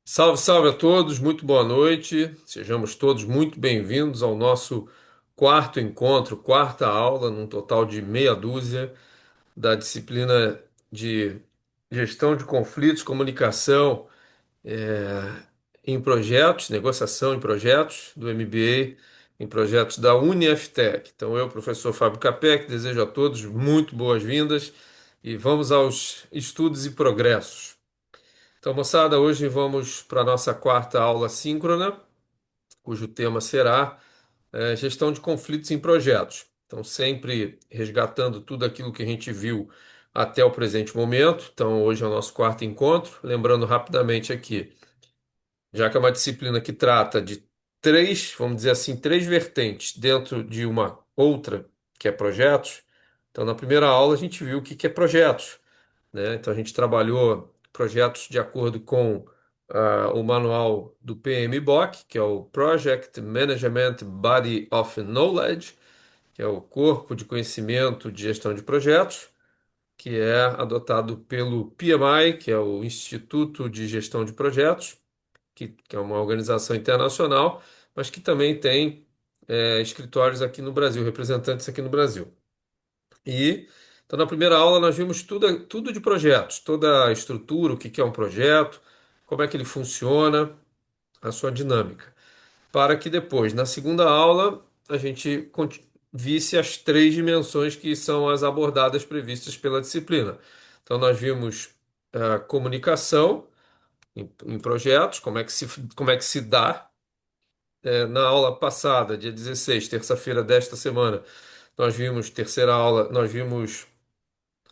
Salve, salve a todos, muito boa noite. Sejamos todos muito bem-vindos ao nosso quarto encontro, quarta aula, num total de meia dúzia, da disciplina de gestão de conflitos, comunicação, em projetos, negociação em projetos, do MBA em projetos da UniFTech. Então, eu, professor Fábio Capec, desejo a todos muito boas-vindas e vamos aos estudos e progressos. Então, moçada, hoje vamos para a nossa quarta aula síncrona, cujo tema será gestão de conflitos em projetos. Então, sempre resgatando tudo aquilo que a gente viu até o presente momento. Então, hoje é o nosso quarto encontro. Lembrando rapidamente aqui, já que é uma disciplina que trata de três, vamos dizer assim, três vertentes dentro de uma outra, que é projetos. Então, na primeira aula, a gente viu o que que é projetos, né? Então a gente trabalhou projetos de acordo com o manual do PMBOK, que é o Project Management Body of Knowledge, que é o corpo de conhecimento de gestão de projetos, que é adotado pelo PMI, que é o Instituto de Gestão de Projetos, que é uma organização internacional, mas que também tem escritórios aqui no Brasil, representantes aqui no Brasil. E então na primeira aula nós vimos tudo de projetos, toda a estrutura, o que que é um projeto, como é que ele funciona, a sua dinâmica. Para que depois, na segunda aula, a gente visse as três dimensões que são as abordadas previstas pela disciplina. Então nós vimos a comunicação em projetos, como é que se dá. Na aula passada, dia 16, terça-feira desta semana, nós vimos terceira aula, nós vimos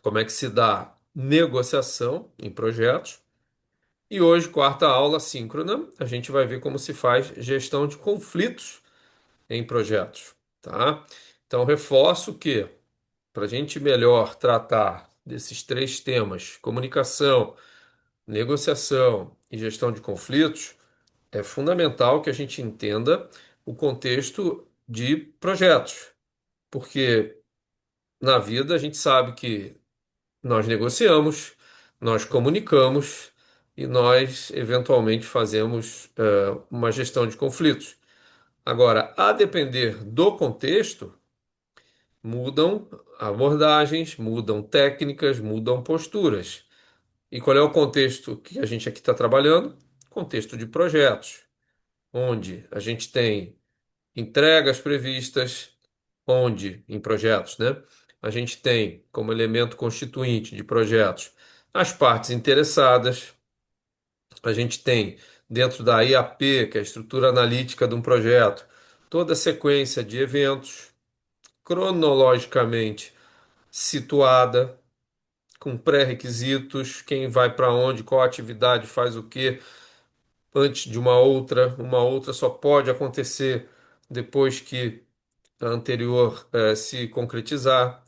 como é que se dá negociação em projetos. E hoje, quarta aula síncrona, a gente vai ver como se faz gestão de conflitos em projetos, tá? Então, reforço que para a gente melhor tratar desses três temas, comunicação, negociação e gestão de conflitos, é fundamental que a gente entenda o contexto de projetos, porque na vida a gente sabe que nós negociamos, nós comunicamos e nós eventualmente fazemos uma gestão de conflitos. Agora, a depender do contexto, mudam abordagens, mudam técnicas, mudam posturas. E qual é o contexto que a gente aqui está trabalhando? Contexto de projetos, onde a gente tem entregas previstas, onde, em projetos, né? A gente tem como elemento constituinte de projetos as partes interessadas, a gente tem dentro da IAP, que é a estrutura analítica de um projeto, toda a sequência de eventos cronologicamente situada, com pré-requisitos, quem vai para onde, qual atividade faz o que antes de uma outra só pode acontecer depois que a anterior se concretizar,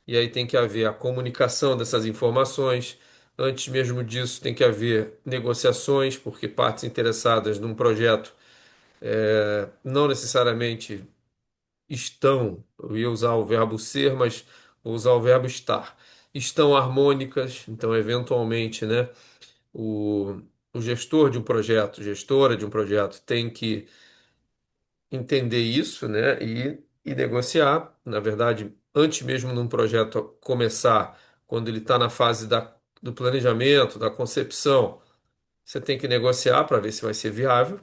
e aí tem que haver a comunicação dessas informações. Antes mesmo disso, tem que haver negociações, porque partes interessadas num projeto não necessariamente estão, eu ia usar o verbo ser, mas vou usar o verbo estar, estão harmônicas, então, eventualmente, né, o, o gestor de um projeto, gestora de um projeto, tem que entender isso, né, e negociar. Na verdade, antes mesmo de um projeto começar, quando ele está na fase do planejamento, da concepção, você tem que negociar para ver se vai ser viável.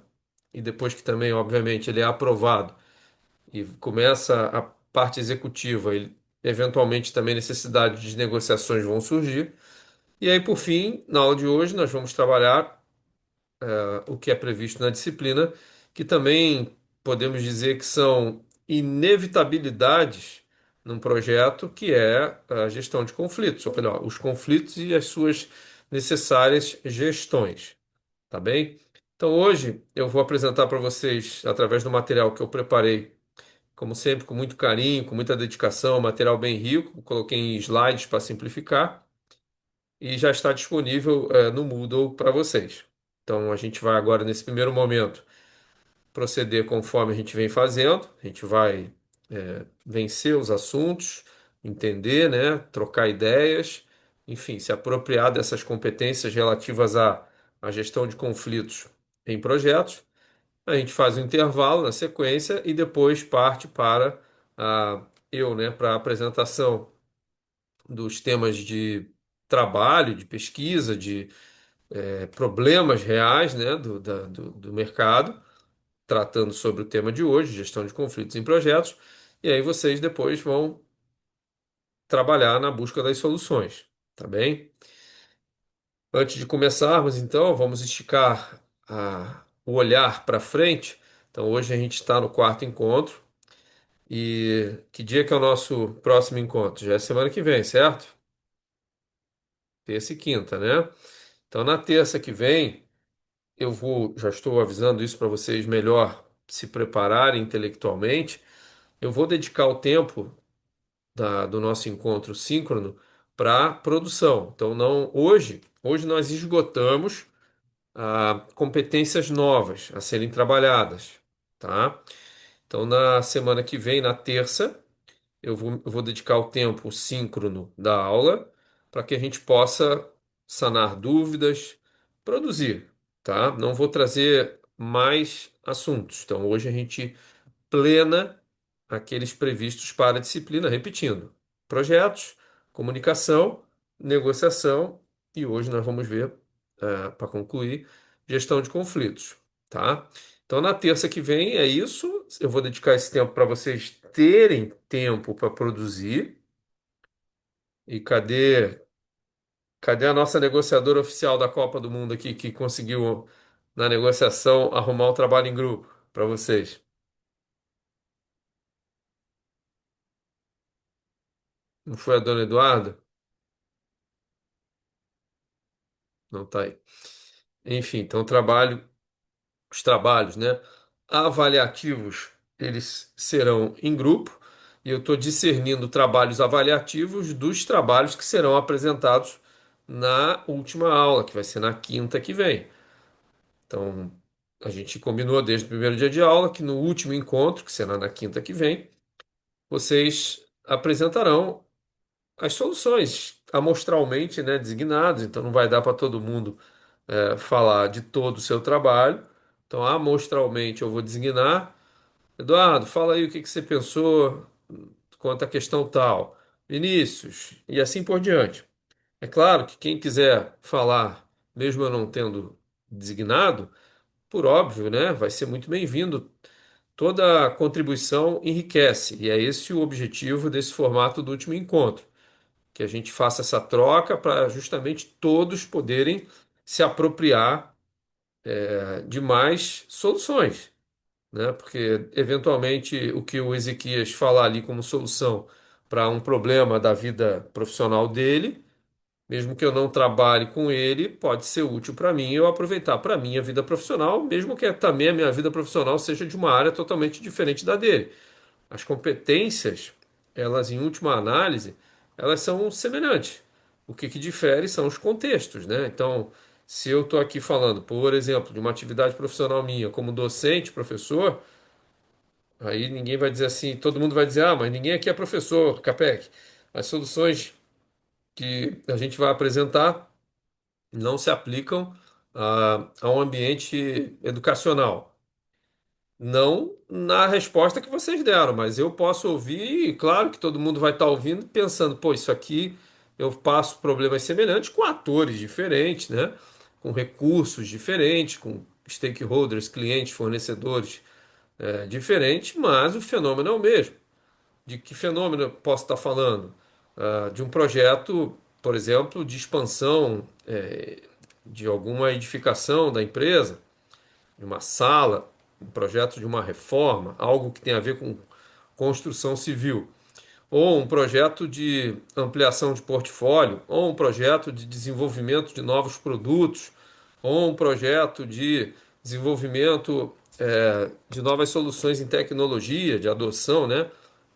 E depois que também, obviamente, ele é aprovado e começa a parte executiva, ele, eventualmente também necessidade de negociações vão surgir. E aí, por fim, na aula de hoje, nós vamos trabalhar o que é previsto na disciplina, que também podemos dizer que são inevitabilidades num projeto, que é a gestão de conflitos, ou melhor, os conflitos e as suas necessárias gestões, tá bem? Então hoje eu vou apresentar para vocês, através do material que eu preparei, como sempre, com muito carinho, com muita dedicação, um material bem rico, coloquei em slides para simplificar e já está disponível no Moodle para vocês. Então, a gente vai agora, nesse primeiro momento, proceder conforme a gente vem fazendo. A gente vai vencer os assuntos, entender, né, trocar ideias, enfim, se apropriar dessas competências relativas a a gestão de conflitos em projetos. A gente faz um intervalo na sequência e depois parte para né, para a apresentação dos temas de trabalho, de pesquisa, de problemas reais, né, do mercado, tratando sobre o tema de hoje, gestão de conflitos em projetos, e aí vocês depois vão trabalhar na busca das soluções, tá bem? Antes de começarmos, então, vamos esticar o olhar para frente. Então, hoje a gente está no quarto encontro. E que dia que é o nosso próximo encontro? Já é semana que vem, certo? Terça e quinta, né? Então, na terça que vem, já estou avisando isso para vocês melhor se prepararem intelectualmente. Eu vou dedicar o tempo do nosso encontro síncrono para produção. Então, não, hoje nós esgotamos competências novas a serem trabalhadas, tá? Então, na semana que vem, na terça, eu vou dedicar o tempo síncrono da aula para que a gente possa sanar dúvidas, produzir, tá? Não vou trazer mais assuntos. Então, hoje a gente plena aqueles previstos para a disciplina, repetindo: projetos, comunicação, negociação e hoje nós vamos ver, para concluir, gestão de conflitos, tá? Então, na terça que vem é isso. Eu vou dedicar esse tempo para vocês terem tempo para produzir. E cadê a nossa negociadora oficial da Copa do Mundo aqui que conseguiu na negociação arrumar um trabalho em grupo para vocês? Não foi a dona Eduarda? Não tá aí. Enfim, então os trabalhos, né, avaliativos, eles serão em grupo, e eu estou discernindo trabalhos avaliativos dos trabalhos que serão apresentados na última aula, que vai ser na quinta que vem. Então, a gente combinou desde o primeiro dia de aula que no último encontro, que será na quinta que vem, vocês apresentarão as soluções amostralmente, né, designadas, então não vai dar para todo mundo falar de todo o seu trabalho. Então, amostralmente, eu vou designar. Eduardo, fala aí o que que você pensou quanto à questão tal. Vinícius, e assim por diante. É claro que quem quiser falar, mesmo eu não tendo designado, por óbvio, né, vai ser muito bem-vindo. Toda contribuição enriquece, e é esse o objetivo desse formato do último encontro, que a gente faça essa troca para justamente todos poderem se apropriar de mais soluções, né? Porque eventualmente o que o Ezequias falar ali como solução para um problema da vida profissional dele, mesmo que eu não trabalhe com ele, pode ser útil para mim eu aproveitar para a minha vida profissional, mesmo que também a minha vida profissional seja de uma área totalmente diferente da dele. As competências, elas em última análise, elas são semelhantes. O que difere são os contextos, né? Então, se eu estou aqui falando, por exemplo, de uma atividade profissional minha como docente, professor, aí ninguém vai dizer assim, todo mundo vai dizer, ah, mas ninguém aqui é professor, Capec. As soluções que a gente vai apresentar não se aplicam a um ambiente educacional. Não na resposta que vocês deram, mas eu posso ouvir, e claro que todo mundo vai estar ouvindo, pensando, pô, isso aqui eu passo problemas semelhantes com atores diferentes, né? Com recursos diferentes, com stakeholders, clientes, fornecedores diferentes, mas o fenômeno é o mesmo. De que fenômeno eu posso estar falando? De um projeto, por exemplo, de expansão de alguma edificação da empresa, de uma sala, um projeto de uma reforma, algo que tem a ver com construção civil, ou um projeto de ampliação de portfólio, ou um projeto de desenvolvimento de novos produtos, ou um projeto de desenvolvimento de novas soluções em tecnologia, de adoção, né,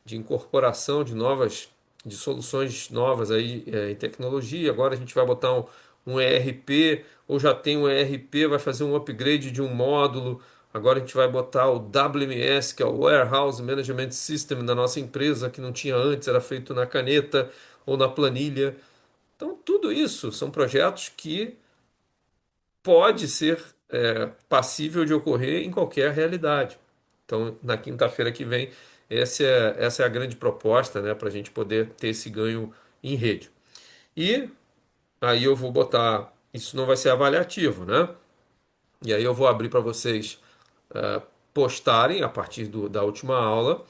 de incorporação de soluções novas aí em tecnologia. Agora a gente vai botar um ERP, ou já tem um ERP, vai fazer um upgrade de um módulo. Agora a gente vai botar o WMS, que é o Warehouse Management System da nossa empresa, que não tinha antes, era feito na caneta ou na planilha. Então, tudo isso são projetos que pode ser passível de ocorrer em qualquer realidade. Então, na quinta-feira que vem, essa é a grande proposta, né, para a gente poder ter esse ganho em rede. E aí eu vou botar, isso não vai ser avaliativo, né? E aí eu vou abrir para vocês postarem a partir da última aula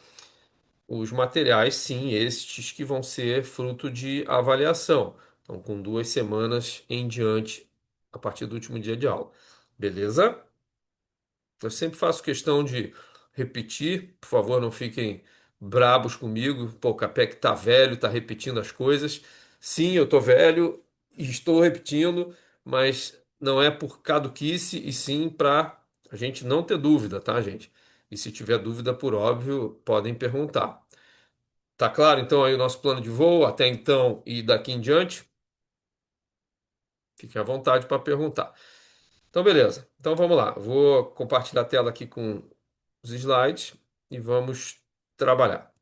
os materiais, sim, estes que vão ser fruto de avaliação. Então, com 2 semanas em diante, a partir do último dia de aula. Beleza? Eu sempre faço questão de repetir, por favor, não fiquem brabos comigo. Pô, o Capec tá velho, tá repetindo as coisas. Sim, eu tô velho e estou repetindo, mas não é por caduquice e sim para a gente não ter dúvida, tá, gente? E se tiver dúvida, por óbvio, podem perguntar. Tá claro, então, aí o nosso plano de voo até então e daqui em diante? Fiquem à vontade para perguntar. Então, beleza. Então, vamos lá. Vou compartilhar a tela aqui com os slides e vamos trabalhar.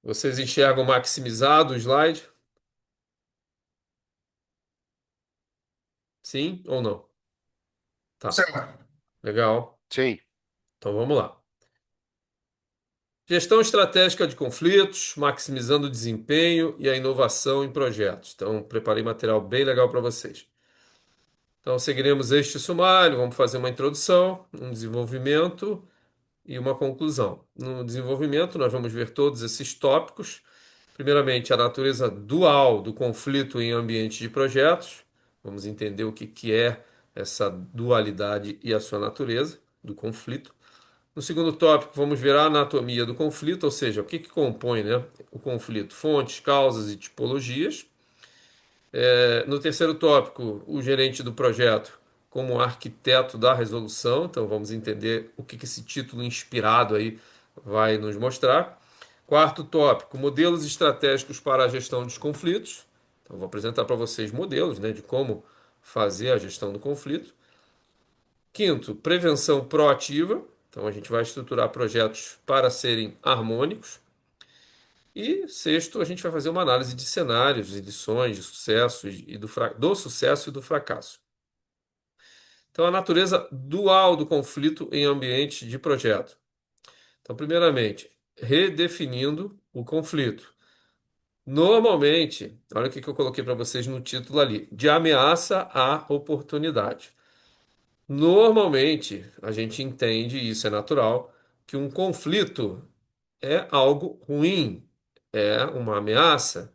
Vocês enxergam maximizado o slide? Sim ou não? Tá, Certo. legal. Sim. Então, vamos lá. Gestão estratégica de conflitos, maximizando o desempenho e a inovação em projetos. Então, preparei material bem legal para vocês. Então, seguiremos este sumário, vamos fazer uma introdução, um desenvolvimento e uma conclusão. No desenvolvimento, nós vamos ver todos esses tópicos. Primeiramente, a natureza dual do conflito em ambiente de projetos. Vamos entender o que que é essa dualidade e a sua natureza do conflito. No segundo tópico, vamos ver a anatomia do conflito, ou seja, o que que compõe, né, o conflito, fontes, causas e tipologias. No terceiro tópico, o gerente do projeto como arquiteto da resolução. Então vamos entender o que esse título inspirado aí vai nos mostrar. Quarto tópico, modelos estratégicos para a gestão dos conflitos. Então vou apresentar para vocês modelos, né, de como fazer a gestão do conflito. Quinto, prevenção proativa. Então a gente vai estruturar projetos para serem harmônicos. E sexto, a gente vai fazer uma análise de cenários e lições de sucesso e do sucesso e do fracasso. Então, a natureza dual do conflito em ambiente de projeto. Então, primeiramente, redefinindo o conflito. Normalmente, olha o que eu coloquei para vocês no título ali, de ameaça à oportunidade. Normalmente, a gente entende, e isso é natural, que um conflito é algo ruim, é uma ameaça.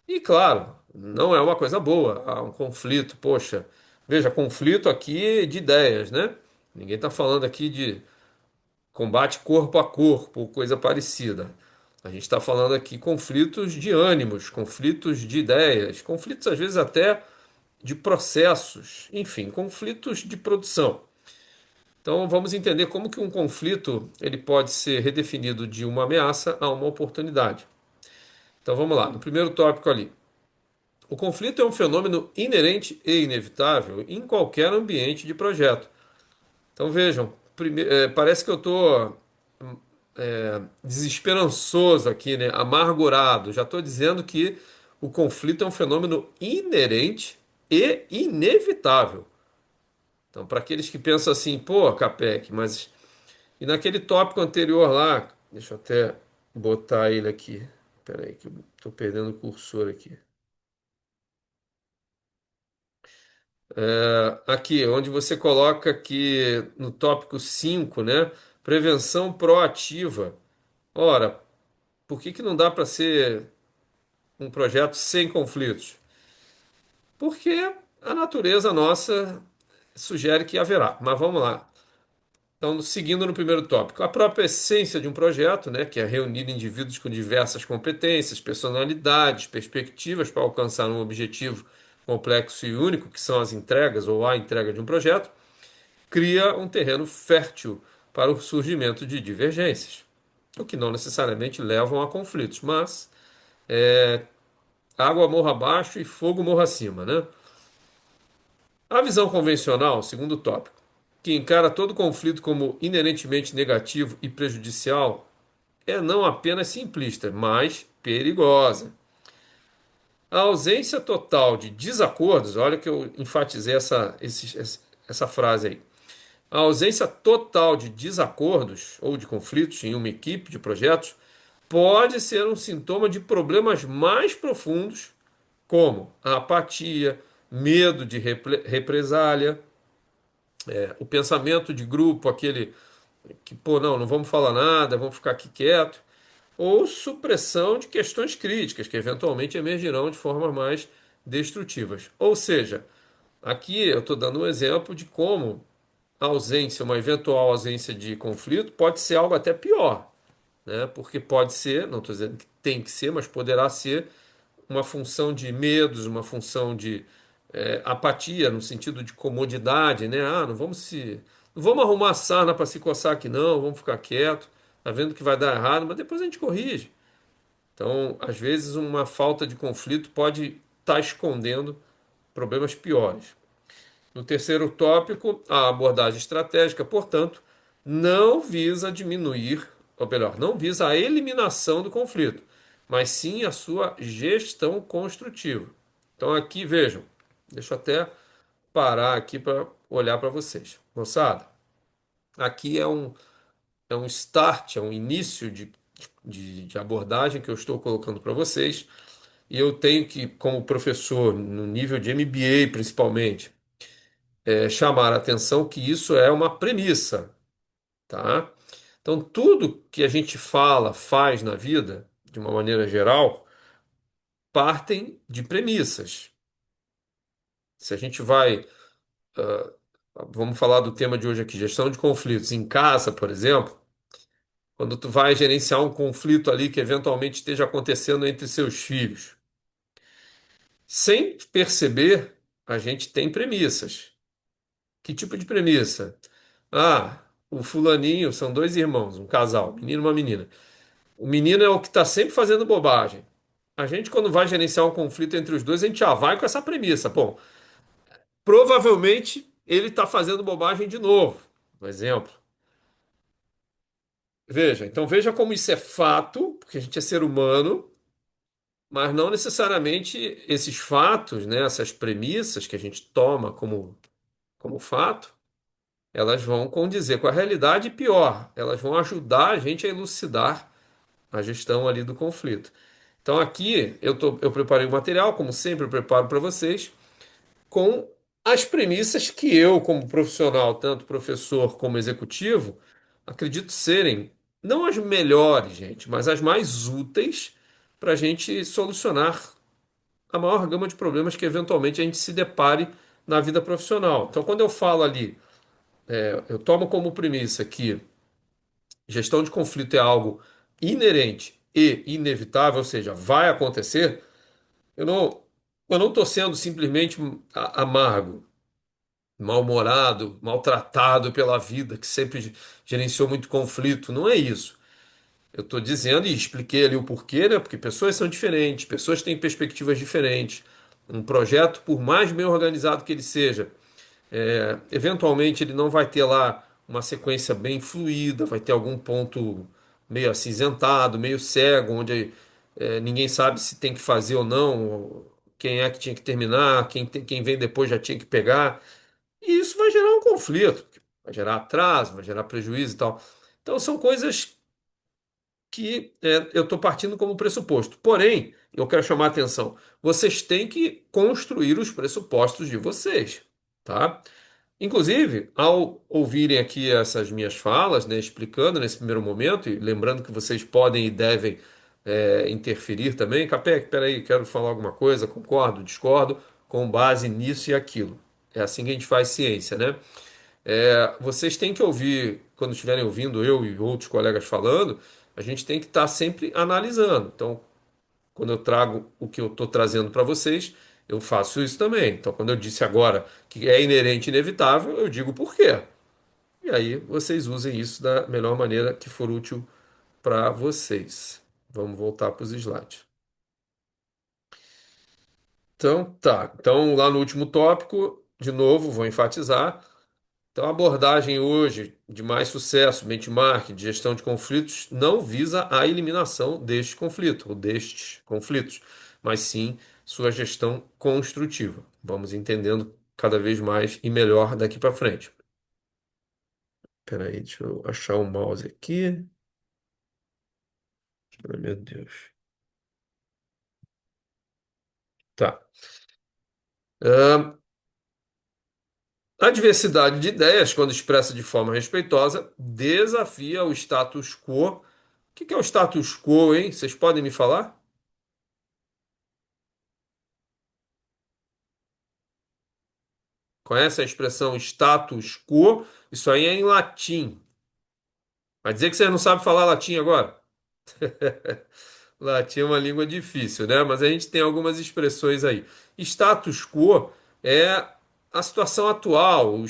E claro, não é uma coisa boa, há um conflito, poxa, veja, conflito aqui de ideias, né? Ninguém está falando aqui de combate corpo a corpo ou coisa parecida. A gente está falando aqui conflitos de ânimos, conflitos de ideias, conflitos às vezes até de processos, enfim, conflitos de produção. Então vamos entender como que um conflito ele pode ser redefinido de uma ameaça a uma oportunidade. Então vamos lá, no primeiro tópico ali. O conflito é um fenômeno inerente e inevitável em qualquer ambiente de projeto. Então vejam, parece que eu estou desesperançoso aqui, né? Amargurado. Já estou dizendo que o conflito é um fenômeno inerente e inevitável. Então, para aqueles que pensam assim, pô, Capec, mas e naquele tópico anterior lá, deixa eu até botar ele aqui. Espera aí que eu estou perdendo o cursor aqui. Aqui, onde você coloca aqui no tópico 5, né? Prevenção proativa. Ora, por que que não dá para ser um projeto sem conflitos? Porque a natureza nossa sugere que haverá. Mas vamos lá. Então, seguindo no primeiro tópico, a própria essência de um projeto, né, que é reunir indivíduos com diversas competências, personalidades, perspectivas para alcançar um objetivo complexo e único, que são as entregas ou a entrega de um projeto, cria um terreno fértil para o surgimento de divergências, o que não necessariamente levam a conflitos, mas água morra abaixo e fogo morra acima, né? A visão convencional, segundo tópico, que encara todo conflito como inerentemente negativo e prejudicial, é não apenas simplista, mas perigosa. A ausência total de desacordos, olha que eu enfatizei essa frase aí. A ausência total de desacordos ou de conflitos em uma equipe de projetos pode ser um sintoma de problemas mais profundos, como a apatia, medo de represália, o pensamento de grupo, aquele que, pô, não vamos falar nada, vamos ficar aqui quieto, ou supressão de questões críticas, que eventualmente emergirão de formas mais destrutivas. Ou seja, aqui eu estou dando um exemplo de como a ausência, uma eventual ausência de conflito, pode ser algo até pior, né? Porque pode ser, não estou dizendo que tem que ser, mas poderá ser uma função de medos, uma função de apatia, no sentido de comodidade, né? Não vamos arrumar sarna para se coçar aqui, não, vamos ficar quieto, tá vendo que vai dar errado, mas depois a gente corrige. Então, às vezes, uma falta de conflito pode estar escondendo problemas piores. No terceiro tópico, a abordagem estratégica, portanto, não visa diminuir, ou melhor, não visa a eliminação do conflito, mas sim a sua gestão construtiva. Então, aqui vejam, deixa eu até parar aqui para olhar para vocês. Moçada, aqui é um start, é um início de abordagem que eu estou colocando para vocês, e eu tenho que, como professor, no nível de MBA principalmente, chamar a atenção que isso é uma premissa, tá? Então, tudo que a gente fala, faz na vida, de uma maneira geral, partem de premissas. Se a gente vai, ah, vamos falar do tema de hoje aqui, gestão de conflitos em casa, por exemplo, quando tu vai gerenciar um conflito ali que eventualmente esteja acontecendo entre seus filhos, sem perceber, a gente tem premissas. Que tipo de premissa? Ah, o fulaninho, são dois irmãos, um casal, um menino e uma menina. O menino é o que está sempre fazendo bobagem. A gente, quando vai gerenciar um conflito entre os dois, a gente já vai com essa premissa. Bom, provavelmente ele está fazendo bobagem de novo. Um exemplo. Veja, então veja como isso é fato, porque a gente é ser humano, mas não necessariamente esses fatos, né, essas premissas que a gente toma como fato, elas vão condizer com a realidade e pior, elas vão ajudar a gente a elucidar a gestão ali do conflito. Então aqui eu preparei o material, como sempre eu preparo para vocês, com as premissas que eu, como profissional, tanto professor como executivo, acredito serem não as melhores, gente, mas as mais úteis para a gente solucionar a maior gama de problemas que eventualmente a gente se depare na vida profissional. Então, quando eu falo ali, eu tomo como premissa que gestão de conflito é algo inerente e inevitável, ou seja, vai acontecer. Eu não, eu não estou sendo simplesmente amargo, mal-humorado, maltratado pela vida, que sempre gerenciou muito conflito. Não é isso. Eu estou dizendo e expliquei ali o porquê, né? Porque pessoas são diferentes, pessoas têm perspectivas diferentes. Um projeto, por mais bem organizado que ele seja, eventualmente ele não vai ter lá uma sequência bem fluida, vai ter algum ponto meio acinzentado, meio cego, onde ninguém sabe se tem que fazer ou não, quem é que tinha que terminar, quem vem depois já tinha que pegar. E isso vai gerar um conflito, vai gerar atraso, vai gerar prejuízo e tal. Então são coisas que eu estou partindo como pressuposto. Porém, eu quero chamar a atenção, vocês têm que construir os pressupostos de vocês, tá? Inclusive, ao ouvirem aqui essas minhas falas, né, explicando nesse primeiro momento, e lembrando que vocês podem e devem interferir também, Capec, peraí, quero falar alguma coisa, concordo, discordo, com base nisso e aquilo. É assim que a gente faz ciência, né? Vocês têm que ouvir, quando estiverem ouvindo eu e outros colegas falando, a gente tem que estar sempre analisando. Então, quando eu trago o que eu estou trazendo para vocês, eu faço isso também. Então, quando eu disse agora que é inerente e inevitável, eu digo por quê. E aí vocês usem isso da melhor maneira que for útil para vocês. Vamos voltar para os slides. Então, tá. Então, lá no último tópico, de novo, vou enfatizar. Então, a abordagem hoje de mais sucesso, benchmark, de gestão de conflitos, não visa a eliminação deste conflito, ou destes conflitos, mas sim sua gestão construtiva. Vamos entendendo cada vez mais e melhor daqui para frente. Espera aí, deixa eu achar o mouse aqui. Ai, meu Deus. Tá. A diversidade de ideias, quando expressa de forma respeitosa, desafia o status quo. O que é o status quo, hein? Vocês podem me falar? Conhece a expressão status quo? Isso aí é em latim. Vai dizer que você não sabe falar latim agora? Latim é uma língua difícil, né? Mas a gente tem algumas expressões aí. Status quo é a situação atual, o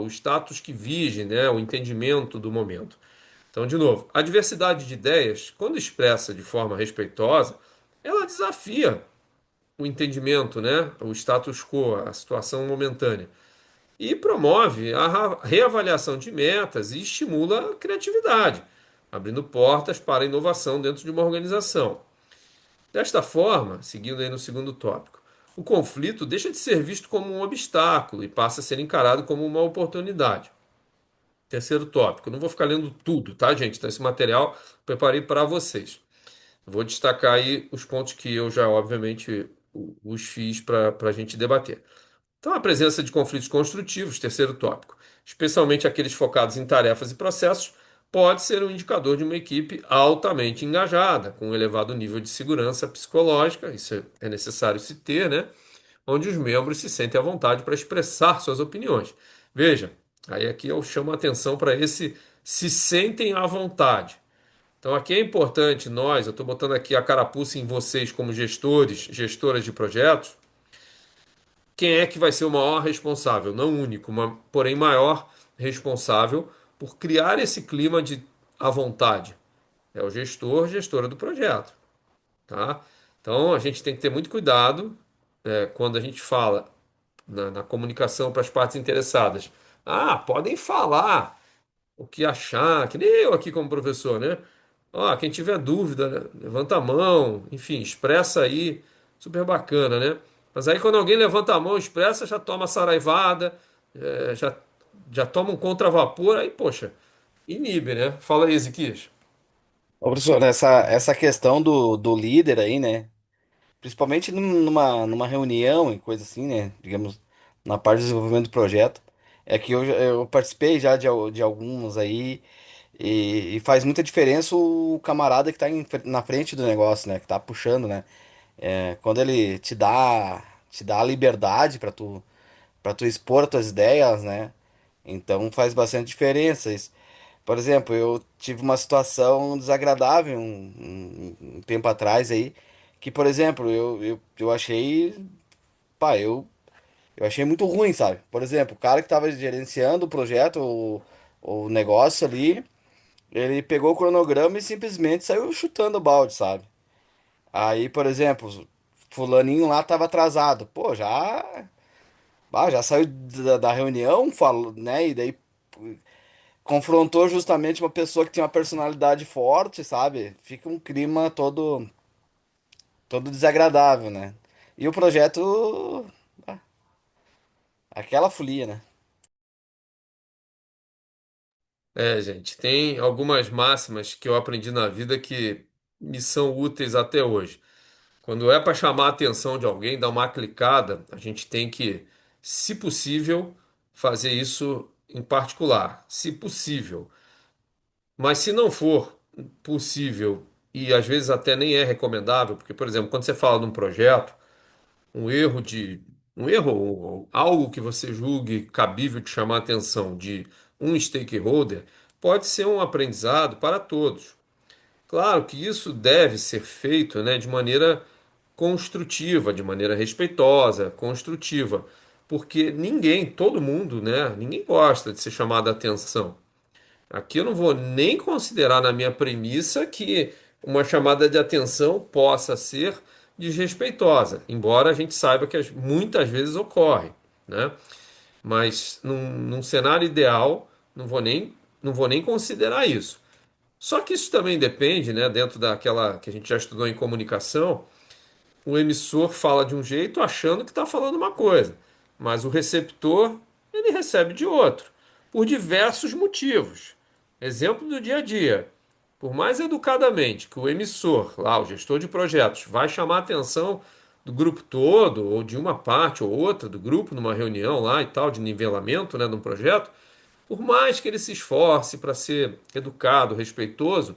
status que vige, né? O entendimento do momento. Então, de novo, a diversidade de ideias, quando expressa de forma respeitosa, ela desafia o entendimento, né? O status quo, a situação momentânea. E promove a reavaliação de metas e estimula a criatividade, abrindo portas para a inovação dentro de uma organização. Desta forma, seguindo aí no segundo tópico, o conflito deixa de ser visto como um obstáculo e passa a ser encarado como uma oportunidade. Terceiro tópico, não vou ficar lendo tudo, tá, gente? Então, esse material eu preparei para vocês. Vou destacar aí os pontos que eu já, obviamente, os fiz para a gente debater. Então, a presença de conflitos construtivos, terceiro tópico, especialmente aqueles focados em tarefas e processos, pode ser um indicador de uma equipe altamente engajada, com um elevado nível de segurança psicológica, isso é necessário se ter, né? Onde os membros se sentem à vontade para expressar suas opiniões. Veja, aí aqui eu chamo a atenção para esse se sentem à vontade. Então aqui é importante nós, eu estou botando aqui a carapuça em vocês como gestores, gestoras de projetos, quem é que vai ser o maior responsável, não único, porém maior responsável por criar esse clima de à vontade? É o gestor, gestora do projeto, tá? Então a gente tem que ter muito cuidado quando a gente fala na comunicação para as partes interessadas. Ah, podem falar o que achar, que nem eu aqui como professor, né? Ó, quem tiver dúvida, né, levanta a mão, enfim, expressa aí, super bacana, né? Mas aí quando alguém levanta a mão, expressa, já toma saraivada, já toma um contravapor, aí, poxa, inibe, né? Fala aí, Ezequias. Ô, professor, essa questão do líder aí, né? Principalmente numa reunião e coisa assim, né? Digamos, na parte do desenvolvimento do projeto. É que eu participei já de alguns aí e faz muita diferença o camarada que tá na frente do negócio, né? Que tá puxando, né? Quando ele te dá a liberdade para tu expor as tuas ideias, né? Então faz bastante diferença isso. Por exemplo, eu tive uma situação desagradável um tempo atrás aí, que, por exemplo, eu achei, pá, eu achei muito ruim, sabe? Por exemplo, o cara que tava gerenciando o projeto, o negócio ali, ele pegou o cronograma e simplesmente saiu chutando o balde, sabe? Aí, por exemplo, fulaninho lá tava atrasado. Pô, já saiu da reunião, falou, né? E daí confrontou justamente uma pessoa que tinha uma personalidade forte, sabe? Fica um clima todo desagradável, né? E o projeto, ah, aquela folia, né? É, gente, tem algumas máximas que eu aprendi na vida que me são úteis até hoje. Quando é para chamar a atenção de alguém, dar uma clicada, a gente tem que, se possível, fazer isso em particular, se possível. Mas se não for possível e às vezes até nem é recomendável, porque, por exemplo, quando você fala de um projeto, um erro de um erro ou algo que você julgue cabível de chamar a atenção de um stakeholder, pode ser um aprendizado para todos. Claro que isso deve ser feito, né, de maneira construtiva, de maneira respeitosa, construtiva, porque ninguém, todo mundo, né, ninguém gosta de ser chamado a atenção. Aqui eu não vou nem considerar na minha premissa que uma chamada de atenção possa ser desrespeitosa, embora a gente saiba que muitas vezes ocorre, né? Mas num cenário ideal, não vou nem considerar isso. Só que isso também depende, né, dentro daquela que a gente já estudou em comunicação, o emissor fala de um jeito achando que está falando uma coisa, mas o receptor ele recebe de outro, por diversos motivos. Exemplo do dia a dia. Por mais educadamente que o emissor, lá, o gestor de projetos, vai chamar a atenção do grupo todo, ou de uma parte ou outra do grupo, numa reunião lá e tal, de nivelamento, né, de um projeto, por mais que ele se esforce para ser educado, respeitoso,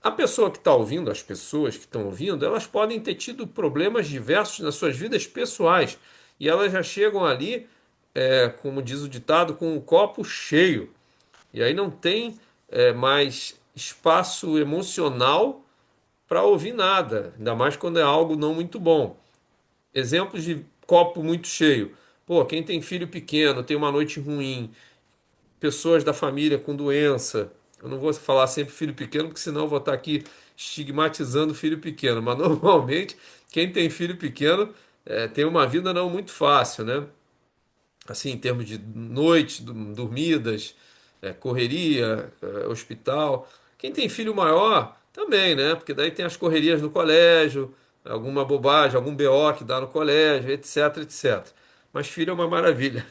a pessoa que está ouvindo, as pessoas que estão ouvindo, elas podem ter tido problemas diversos nas suas vidas pessoais e elas já chegam ali, como diz o ditado, com o copo cheio. E aí não tem mais espaço emocional para ouvir nada, ainda mais quando é algo não muito bom. Exemplos de copo muito cheio. Pô, quem tem filho pequeno, tem uma noite ruim, pessoas da família com doença. Eu não vou falar sempre filho pequeno, porque senão eu vou estar aqui estigmatizando o filho pequeno. Mas normalmente, quem tem filho pequeno tem uma vida não muito fácil, né? Assim, em termos de noite, dormidas, correria, hospital. Quem tem filho maior também, né? Porque daí tem as correrias no colégio, alguma bobagem, algum BO que dá no colégio, etc, etc. Mas filho é uma maravilha.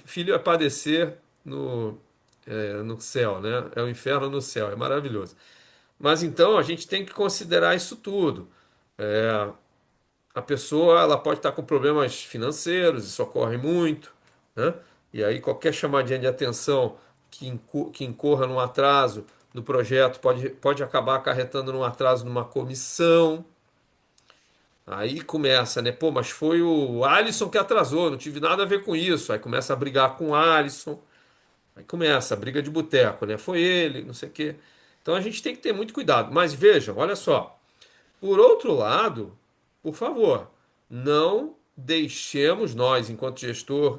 Filho é padecer no, no céu, né? É o inferno no céu, é maravilhoso. Mas então a gente tem que considerar isso tudo. A pessoa ela pode estar com problemas financeiros, isso ocorre muito, né? E aí qualquer chamadinha de atenção que incorra num atraso no projeto pode acabar acarretando num atraso numa comissão. Aí começa, né? Pô, mas foi o Alisson que atrasou, não tive nada a ver com isso. Aí começa a brigar com o Alisson. Aí começa a briga de boteco, né? Foi ele, não sei o quê. Então a gente tem que ter muito cuidado. Mas vejam, olha só. Por outro lado, por favor, não deixemos nós, enquanto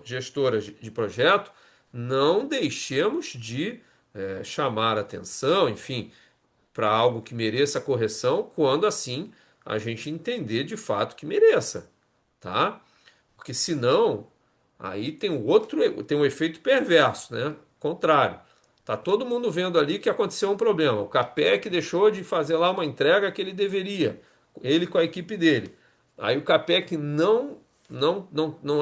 gestoras de projeto, não deixemos de chamar atenção, enfim, para algo que mereça correção, quando assim a gente entender de fato que mereça, tá? Porque senão, aí tem um outro, tem um efeito perverso, né? Contrário. Tá todo mundo vendo ali que aconteceu um problema. O Capec deixou de fazer lá uma entrega que ele deveria, ele com a equipe dele. Aí o Capec não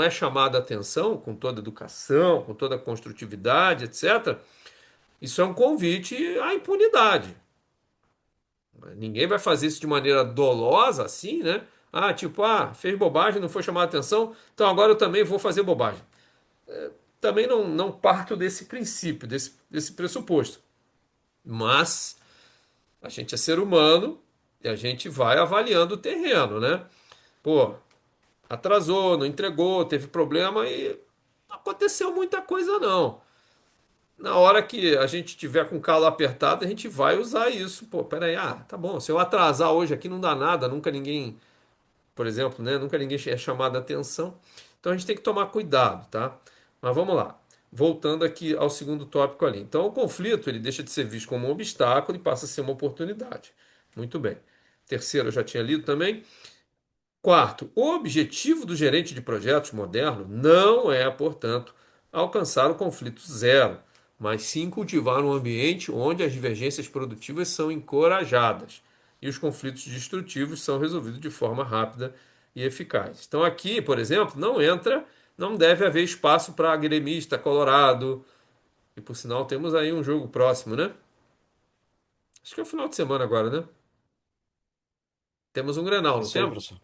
é chamado a atenção com toda educação, com toda construtividade, etc. Isso é um convite à impunidade. Ninguém vai fazer isso de maneira dolosa assim, né? Ah, tipo, fez bobagem, não foi chamar a atenção, então agora eu também vou fazer bobagem. Também não parto desse princípio, desse pressuposto. Mas a gente é ser humano e a gente vai avaliando o terreno, né? Pô, atrasou, não entregou, teve problema e não aconteceu muita coisa não. Na hora que a gente tiver com o calo apertado, a gente vai usar isso. Pô, peraí, tá bom, se eu atrasar hoje aqui não dá nada, nunca ninguém, por exemplo, né? Nunca ninguém é chamado a atenção. Então a gente tem que tomar cuidado, tá? Mas vamos lá. Voltando aqui ao segundo tópico ali. Então o conflito ele deixa de ser visto como um obstáculo e passa a ser uma oportunidade. Muito bem. Terceiro, eu já tinha lido também. Quarto, o objetivo do gerente de projetos moderno não é, portanto, alcançar o conflito zero, mas sim cultivar um ambiente onde as divergências produtivas são encorajadas e os conflitos destrutivos são resolvidos de forma rápida e eficaz. Então, aqui, por exemplo, não deve haver espaço para gremista colorado, e por sinal temos aí um jogo próximo, né? Acho que é o final de semana agora, né? Temos um Grenal, não Isso aí, temos? professor.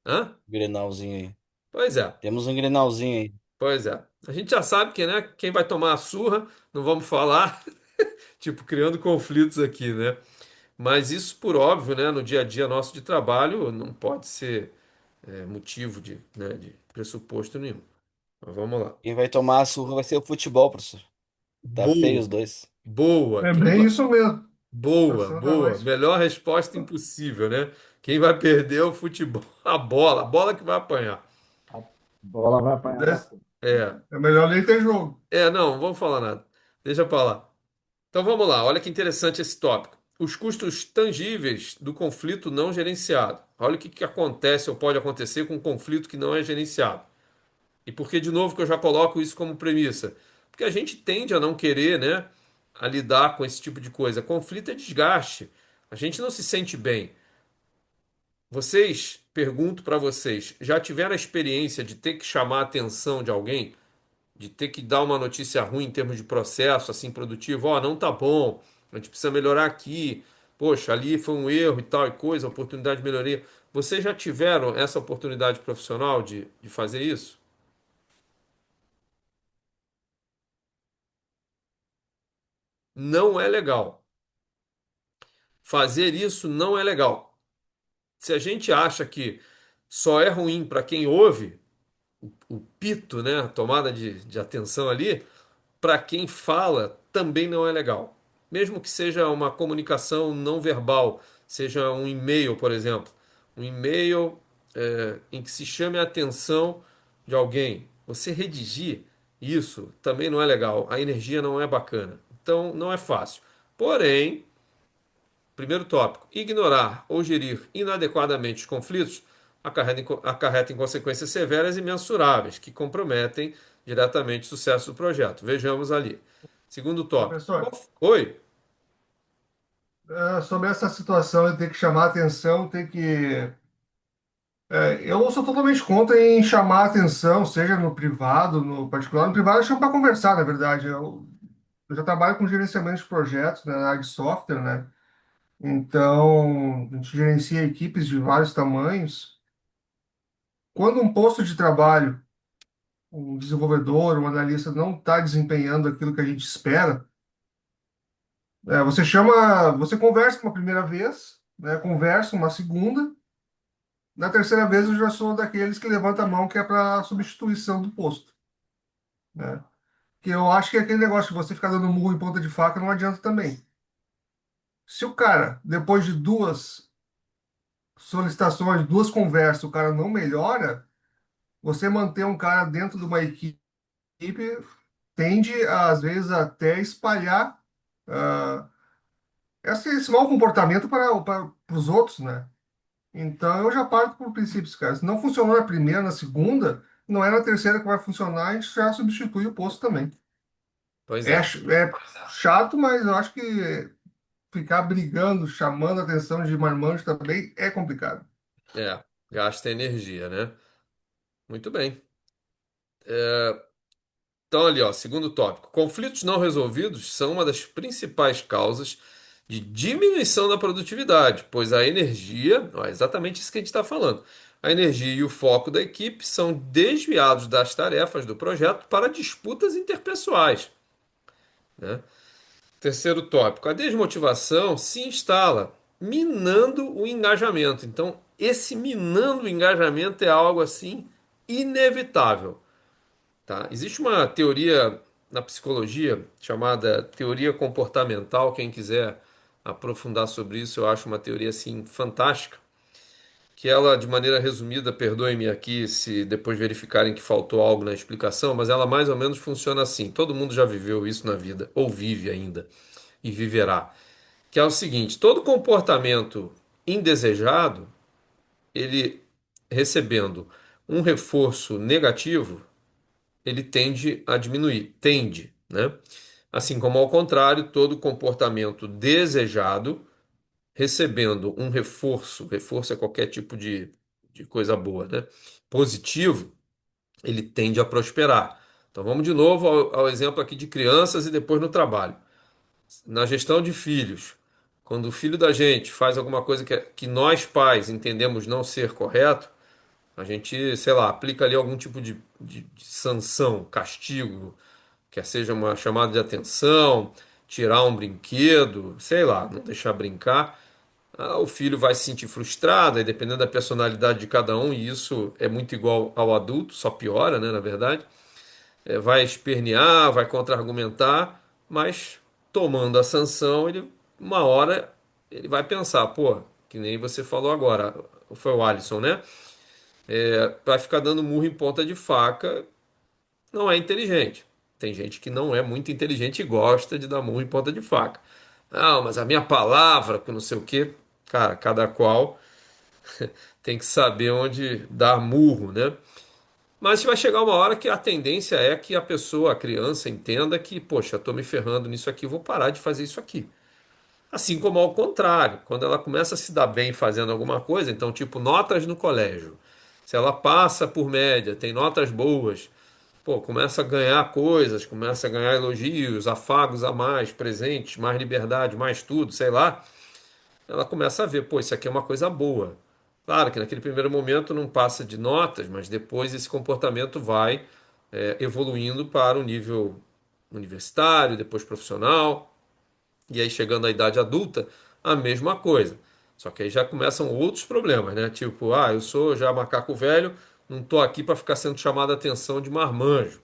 Hã? Grenalzinho aí. Pois é. Temos um Grenalzinho aí. Pois é. A gente já sabe que, né, quem vai tomar a surra, não vamos falar, tipo, criando conflitos aqui, né? Mas isso, por óbvio, né, no dia a dia nosso de trabalho, não pode ser motivo de pressuposto nenhum. Mas vamos lá. Quem vai tomar a surra vai ser o futebol, professor. Tá feio os Boa, dois. boa. É bem isso mesmo. Boa, Situação tá boa. mais. Melhor resposta impossível, né? Quem vai perder é o futebol, a bola que vai apanhar. A bola vai apanhar Desse- bastante. É, É melhor nem ter jogo. não, não vamos falar nada. Deixa pra lá. Então vamos lá, olha que interessante esse tópico. Os custos tangíveis do conflito não gerenciado. Olha o que acontece ou pode acontecer com um conflito que não é gerenciado. E por que, de novo, que eu já coloco isso como premissa? Porque a gente tende a não querer, né, a lidar com esse tipo de coisa. Conflito é desgaste. A gente não se sente bem. Vocês, pergunto para vocês, já tiveram a experiência de ter que chamar a atenção de alguém? De ter que dar uma notícia ruim em termos de processo, assim, produtivo? Ó, não tá bom, a gente precisa melhorar aqui. Poxa, ali foi um erro e tal e coisa, oportunidade de melhoria. Vocês já tiveram essa oportunidade profissional de fazer isso? Não é legal. Fazer isso não é legal. Se a gente acha que só é ruim para quem ouve, o pito, né, a tomada de atenção ali, para quem fala também não é legal. Mesmo que seja uma comunicação não verbal, seja um e-mail, por exemplo. Um e-mail em que se chame a atenção de alguém. Você redigir isso também não é legal. A energia não é bacana. Então não é fácil. Porém, primeiro tópico: ignorar ou gerir inadequadamente os conflitos acarreta em consequências severas e mensuráveis, que comprometem diretamente o sucesso do projeto. Vejamos ali. Segundo tópico. Professor, Oi? sobre essa situação de ter que chamar a atenção, ter que. Eu sou totalmente contra em chamar a atenção, seja no privado, no particular. No privado, eu chamo para conversar, na verdade. Eu já trabalho com gerenciamento de projetos, né, na área de software, né? Então, a gente gerencia equipes de vários tamanhos. Quando um posto de trabalho, um desenvolvedor, um analista não está desempenhando aquilo que a gente espera, você conversa uma primeira vez, né, conversa uma segunda, na terceira vez eu já sou daqueles que levanta a mão que é para substituição do posto, né? Que eu acho que aquele negócio de você ficar dando murro em ponta de faca não adianta também. Se o cara, depois de duas solicitações, duas conversas, o cara não melhora, você manter um cara dentro de uma equipe tende, às vezes, até espalhar ah, esse mau comportamento para os outros, né? Então eu já parto por princípios, cara. Se não funcionou na primeira, na segunda, não é na terceira que vai funcionar, a gente já substitui o posto também. Pois é. É chato, mas eu acho que ficar brigando, chamando a atenção de marmanjo também é complicado. É. Gasta energia, né? Muito bem. Então, ali, ó, segundo tópico. Conflitos não resolvidos são uma das principais causas de diminuição da produtividade, pois a energia, ó, é exatamente isso que a gente está falando. A energia e o foco da equipe são desviados das tarefas do projeto para disputas interpessoais, né? Terceiro tópico. A desmotivação se instala, minando o engajamento. Então, esse minando o engajamento é algo assim inevitável. Tá? Existe uma teoria na psicologia chamada teoria comportamental. Quem quiser aprofundar sobre isso, eu acho uma teoria assim fantástica. Que ela, de maneira resumida, perdoe-me aqui se depois verificarem que faltou algo na explicação, mas ela mais ou menos funciona assim. Todo mundo já viveu isso na vida, ou vive ainda, e viverá. Que é o seguinte: todo comportamento indesejado, ele recebendo um reforço negativo, ele tende a diminuir, tende, né? Assim como ao contrário, todo comportamento desejado, recebendo um reforço, reforço é qualquer tipo de coisa boa, né? Positivo, ele tende a prosperar. Então vamos de novo ao exemplo aqui de crianças e depois no trabalho. Na gestão de filhos, quando o filho da gente faz alguma coisa que nós pais entendemos não ser correto, a gente, sei lá, aplica ali algum tipo de sanção, castigo, quer seja uma chamada de atenção, tirar um brinquedo, sei lá, não deixar brincar. O filho vai se sentir frustrado, aí dependendo da personalidade de cada um, e isso é muito igual ao adulto, só piora, né, na verdade. Vai espernear, vai contra-argumentar, mas tomando a sanção, uma hora ele vai pensar, pô, que nem você falou agora, foi o Alisson, né? Vai ficar dando murro em ponta de faca, não é inteligente. Tem gente que não é muito inteligente e gosta de dar murro em ponta de faca. Não, mas a minha palavra, que não sei o quê. Cara, cada qual tem que saber onde dar murro, né? Mas vai chegar uma hora que a tendência é que a pessoa, a criança, entenda que, poxa, estou me ferrando nisso aqui, vou parar de fazer isso aqui. Assim como ao contrário, quando ela começa a se dar bem fazendo alguma coisa, então, tipo, notas no colégio. Se ela passa por média, tem notas boas, pô, começa a ganhar coisas, começa a ganhar elogios, afagos a mais, presentes, mais liberdade, mais tudo, sei lá, ela começa a ver, pô, isso aqui é uma coisa boa. Claro que naquele primeiro momento não passa de notas, mas depois esse comportamento vai evoluindo para o nível universitário, depois profissional, e aí chegando à idade adulta, a mesma coisa. Só que aí já começam outros problemas, né? Tipo, ah, eu sou já macaco velho, não tô aqui para ficar sendo chamado a atenção de marmanjo.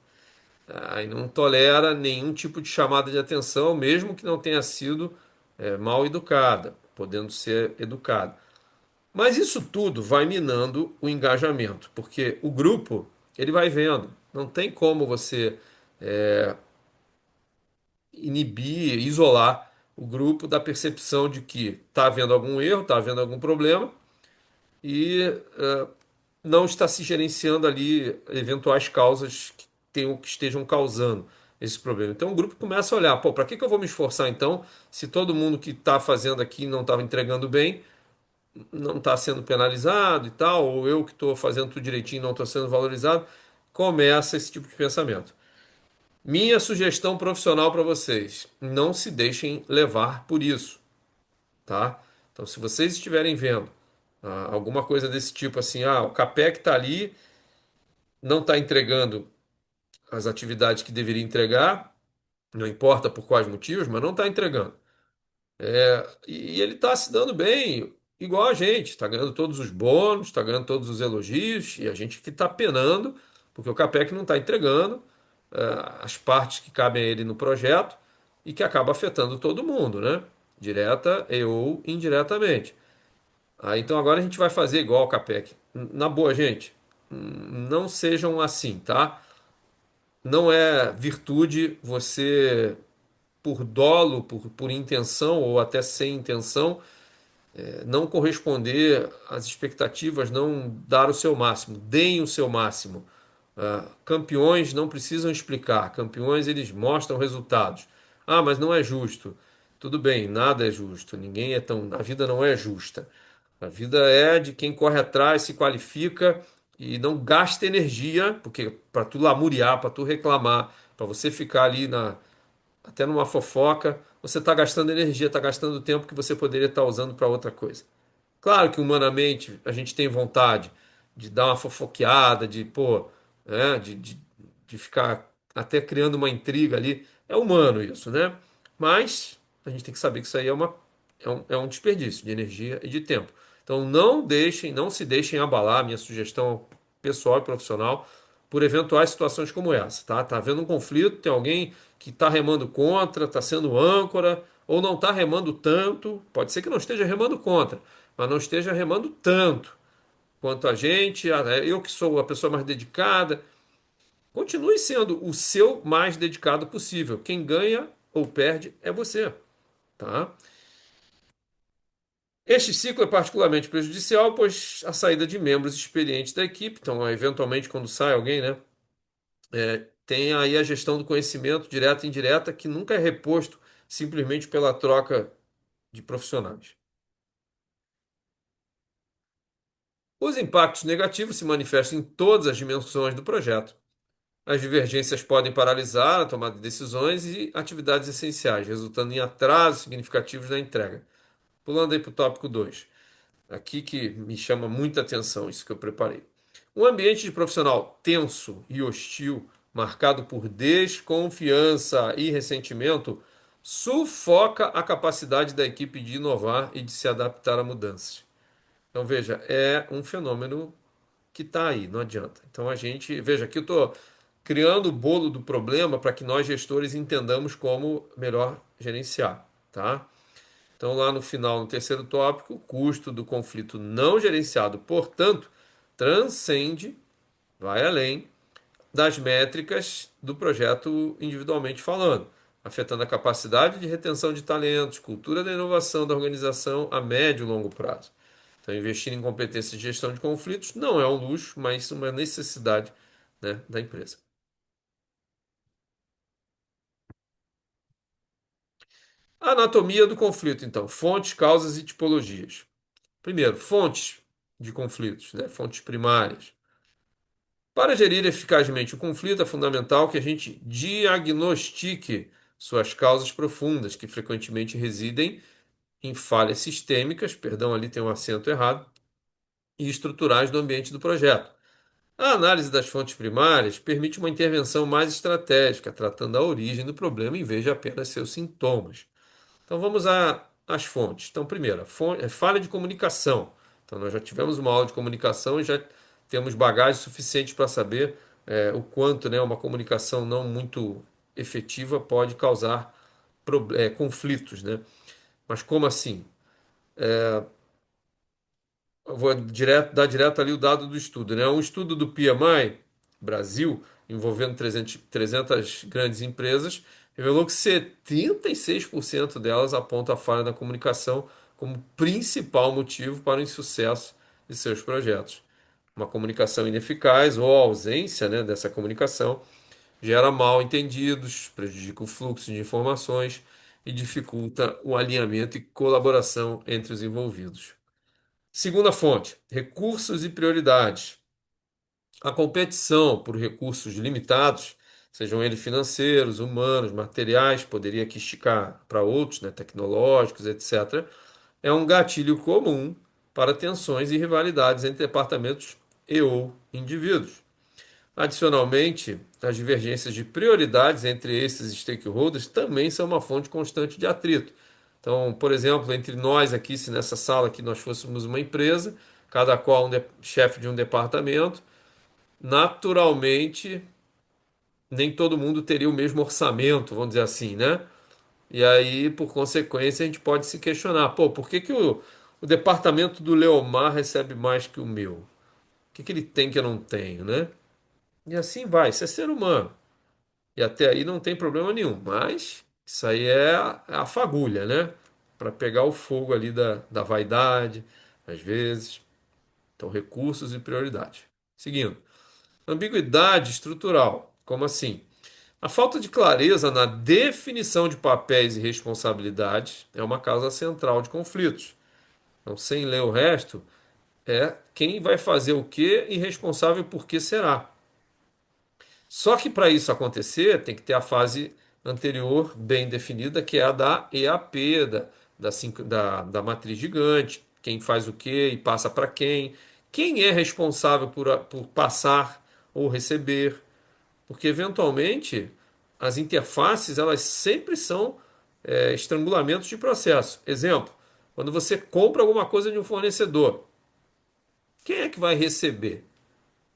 Aí não tolera nenhum tipo de chamada de atenção, mesmo que não tenha sido mal educada, podendo ser educada. Mas isso tudo vai minando o engajamento, porque o grupo ele vai vendo. Não tem como você inibir, isolar o grupo da percepção de que está havendo algum erro, está havendo algum problema e não está se gerenciando ali eventuais causas que estejam causando esse problema. Então o grupo começa a olhar, pô, para que eu vou me esforçar então, se todo mundo que está fazendo aqui não estava entregando bem, não está sendo penalizado e tal, ou eu que estou fazendo tudo direitinho não estou sendo valorizado, começa esse tipo de pensamento. Minha sugestão profissional para vocês: não se deixem levar por isso, tá? Então, se vocês estiverem vendo alguma coisa desse tipo assim, o CAPEC está ali, não está entregando as atividades que deveria entregar, não importa por quais motivos, mas não está entregando. E ele está se dando bem, igual a gente, está ganhando todos os bônus, está ganhando todos os elogios, e a gente que está penando, porque o CAPEC não está entregando as partes que cabem a ele no projeto e que acaba afetando todo mundo, né? Direta e ou indiretamente. Então agora a gente vai fazer igual ao CAPEC. Na boa, gente, não sejam assim, tá? Não é virtude você, por dolo, por intenção ou até sem intenção, não corresponder às expectativas, não dar o seu máximo, deem o seu máximo. Campeões não precisam explicar, campeões eles mostram resultados. Ah, mas não é justo. Tudo bem, nada é justo, ninguém é tão. A vida não é justa. A vida é de quem corre atrás, se qualifica e não gasta energia, porque para tu lamuriar, para tu reclamar, para você ficar ali até numa fofoca, você está gastando energia, está gastando tempo que você poderia estar usando para outra coisa. Claro que humanamente a gente tem vontade de dar uma fofoqueada, de, pô, de ficar até criando uma intriga ali. É humano isso, né? Mas a gente tem que saber que isso aí é um desperdício de energia e de tempo. Então não se deixem abalar, minha sugestão pessoal e profissional, por eventuais situações como essa, tá? Tá havendo um conflito, tem alguém que está remando contra, está sendo âncora, ou não está remando tanto, pode ser que não esteja remando contra, mas não esteja remando tanto quanto a gente, eu que sou a pessoa mais dedicada, continue sendo o seu mais dedicado possível. Quem ganha ou perde é você, tá? Este ciclo é particularmente prejudicial, pois a saída de membros experientes da equipe, então, eventualmente, quando sai alguém, né, tem aí a gestão do conhecimento direta e indireta, que nunca é reposto simplesmente pela troca de profissionais. Os impactos negativos se manifestam em todas as dimensões do projeto. As divergências podem paralisar a tomada de decisões e atividades essenciais, resultando em atrasos significativos na entrega. Pulando aí para o tópico 2, aqui que me chama muita atenção, isso que eu preparei. Um ambiente de profissional tenso e hostil, marcado por desconfiança e ressentimento, sufoca a capacidade da equipe de inovar e de se adaptar a mudanças. Então, veja, é um fenômeno que está aí, não adianta. Então, veja, aqui eu estou criando o bolo do problema para que nós gestores entendamos como melhor gerenciar, tá? Então, lá no final, no terceiro tópico, o custo do conflito não gerenciado, portanto, transcende, vai além das métricas do projeto individualmente falando, afetando a capacidade de retenção de talentos, cultura da inovação da organização a médio e longo prazo. Então, investir em competências de gestão de conflitos não é um luxo, mas uma necessidade né, da empresa. A anatomia do conflito, então, fontes, causas e tipologias. Primeiro, fontes de conflitos, né, fontes primárias. Para gerir eficazmente o conflito, é fundamental que a gente diagnostique suas causas profundas, que frequentemente residem em falhas sistêmicas, perdão, ali tem um acento errado, e estruturais do ambiente do projeto. A análise das fontes primárias permite uma intervenção mais estratégica, tratando a origem do problema em vez de apenas seus sintomas. Então vamos às fontes. Então, primeiro, falha de comunicação. Então, nós já tivemos uma aula de comunicação e já temos bagagem suficiente para saber o quanto, né, uma comunicação não muito efetiva pode causar conflitos, né? Mas como assim? Eu vou dar direto ali o dado do estudo, né? Um estudo do PMI Brasil, envolvendo 300 grandes empresas, revelou que 76% delas apontam a falha na comunicação como principal motivo para o insucesso de seus projetos. Uma comunicação ineficaz ou a ausência, né, dessa comunicação gera mal entendidos, prejudica o fluxo de informações e dificulta o alinhamento e colaboração entre os envolvidos. Segunda fonte, recursos e prioridades. A competição por recursos limitados, sejam eles financeiros, humanos, materiais, poderia aqui esticar para outros, né, tecnológicos, etc., é um gatilho comum para tensões e rivalidades entre departamentos e ou indivíduos. Adicionalmente, as divergências de prioridades entre esses stakeholders também são uma fonte constante de atrito. Então, por exemplo, entre nós aqui, se nessa sala aqui nós fôssemos uma empresa, cada qual chefe de um departamento, naturalmente nem todo mundo teria o mesmo orçamento, vamos dizer assim, né? E aí, por consequência, a gente pode se questionar, pô, por que que o departamento do Leomar recebe mais que o meu? O que que ele tem que eu não tenho, né? E assim vai, isso é ser humano. E até aí não tem problema nenhum. Mas isso aí é a fagulha, né? Para pegar o fogo ali da vaidade, às vezes. Então, recursos e prioridades. Seguindo. Ambiguidade estrutural. Como assim? A falta de clareza na definição de papéis e responsabilidades é uma causa central de conflitos. Então, sem ler o resto, é quem vai fazer o que e responsável por que será. Só que para isso acontecer, tem que ter a fase anterior bem definida, que é a da EAP, da matriz gigante, quem faz o que e passa para quem, quem é responsável por passar ou receber, porque eventualmente as interfaces elas sempre são estrangulamentos de processo. Exemplo, quando você compra alguma coisa de um fornecedor, quem é que vai receber?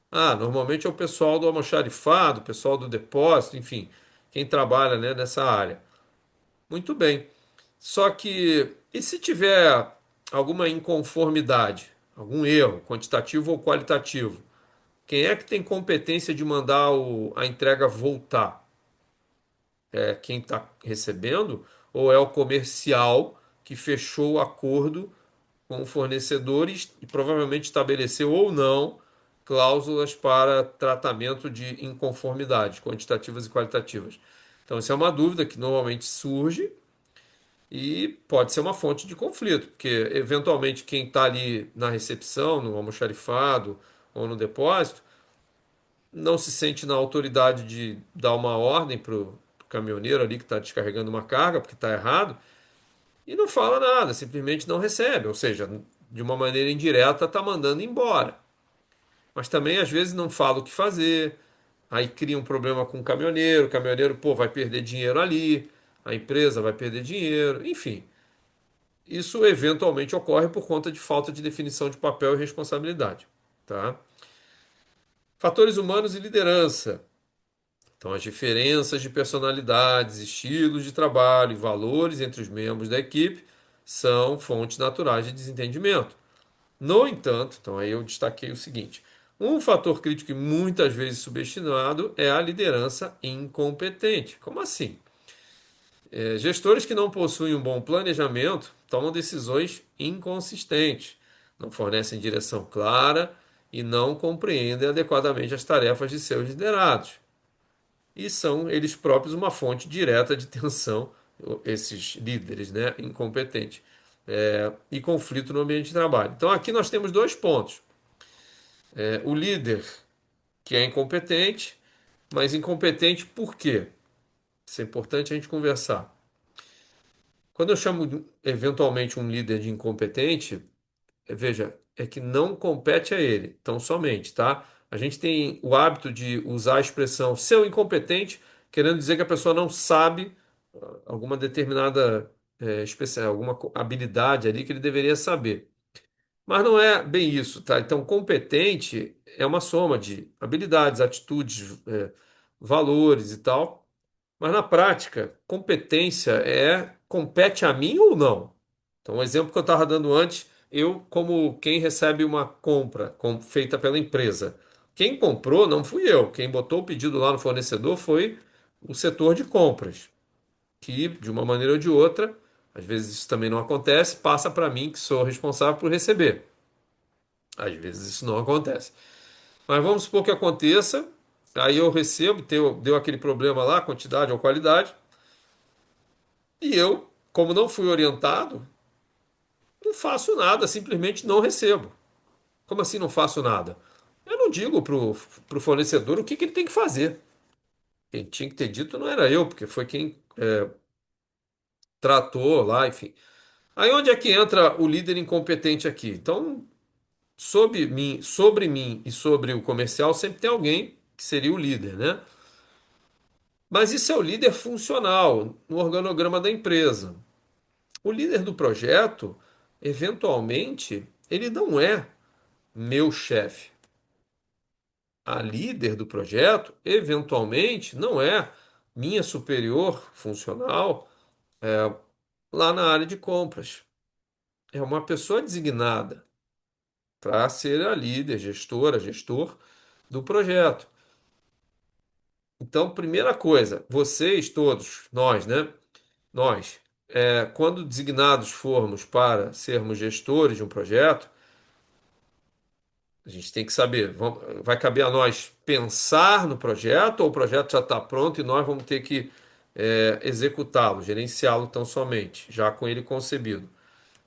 Ah, normalmente é o pessoal do almoxarifado, o pessoal do depósito, enfim, quem trabalha, né, nessa área. Muito bem. Só que, e se tiver alguma inconformidade, algum erro, quantitativo ou qualitativo? Quem é que tem competência de mandar a entrega voltar? É quem está recebendo ou é o comercial que fechou o acordo com fornecedores e provavelmente estabeleceu ou não cláusulas para tratamento de inconformidades quantitativas e qualitativas. Então, isso é uma dúvida que normalmente surge e pode ser uma fonte de conflito, porque eventualmente quem está ali na recepção, no almoxarifado ou no depósito, não se sente na autoridade de dar uma ordem para o caminhoneiro ali que está descarregando uma carga, porque está errado, e não fala nada, simplesmente não recebe, ou seja, de uma maneira indireta está mandando embora. Mas também às vezes não fala o que fazer, aí cria um problema com o caminhoneiro, pô, vai perder dinheiro ali, a empresa vai perder dinheiro, enfim. Isso eventualmente ocorre por conta de falta de definição de papel e responsabilidade, tá? Fatores humanos e liderança. Então, as diferenças de personalidades, estilos de trabalho e valores entre os membros da equipe são fontes naturais de desentendimento. No entanto, então aí eu destaquei o seguinte: um fator crítico e muitas vezes subestimado é a liderança incompetente. Como assim? Gestores que não possuem um bom planejamento tomam decisões inconsistentes, não fornecem direção clara e não compreendem adequadamente as tarefas de seus liderados. E são eles próprios uma fonte direta de tensão, esses líderes, né, incompetentes, e conflito no ambiente de trabalho. Então aqui nós temos dois pontos. O líder que é incompetente, mas incompetente por quê? Isso é importante a gente conversar. Quando eu chamo eventualmente um líder de incompetente, veja, é que não compete a ele, tão somente, tá? A gente tem o hábito de usar a expressão seu incompetente, querendo dizer que a pessoa não sabe alguma determinada especial, alguma habilidade ali que ele deveria saber. Mas não é bem isso, tá? Então, competente é uma soma de habilidades, atitudes, valores e tal. Mas na prática, competência compete a mim ou não? Então, o exemplo que eu estava dando antes, eu como quem recebe uma compra feita pela empresa. Quem comprou não fui eu. Quem botou o pedido lá no fornecedor foi o setor de compras, que de uma maneira ou de outra, às vezes isso também não acontece, passa para mim que sou responsável por receber. Às vezes isso não acontece. Mas vamos supor que aconteça, aí eu recebo, deu aquele problema lá, quantidade ou qualidade, e eu, como não fui orientado, não faço nada, simplesmente não recebo. Como assim não faço nada? Eu não digo pro fornecedor o que ele tem que fazer. Quem tinha que ter dito não era eu, porque foi quem tratou lá, enfim. Aí onde é que entra o líder incompetente aqui? Então, sobre mim e sobre o comercial sempre tem alguém que seria o líder, né? Mas isso é o líder funcional no organograma da empresa. O líder do projeto, eventualmente, ele não é meu chefe. A líder do projeto, eventualmente, não é minha superior funcional lá na área de compras. É uma pessoa designada para ser a líder, gestora, gestor do projeto. Então, primeira coisa, vocês todos, nós, né? Nós, quando designados formos para sermos gestores de um projeto, a gente tem que saber, vai caber a nós pensar no projeto ou o projeto já está pronto e nós vamos ter que executá-lo, gerenciá-lo tão somente, já com ele concebido.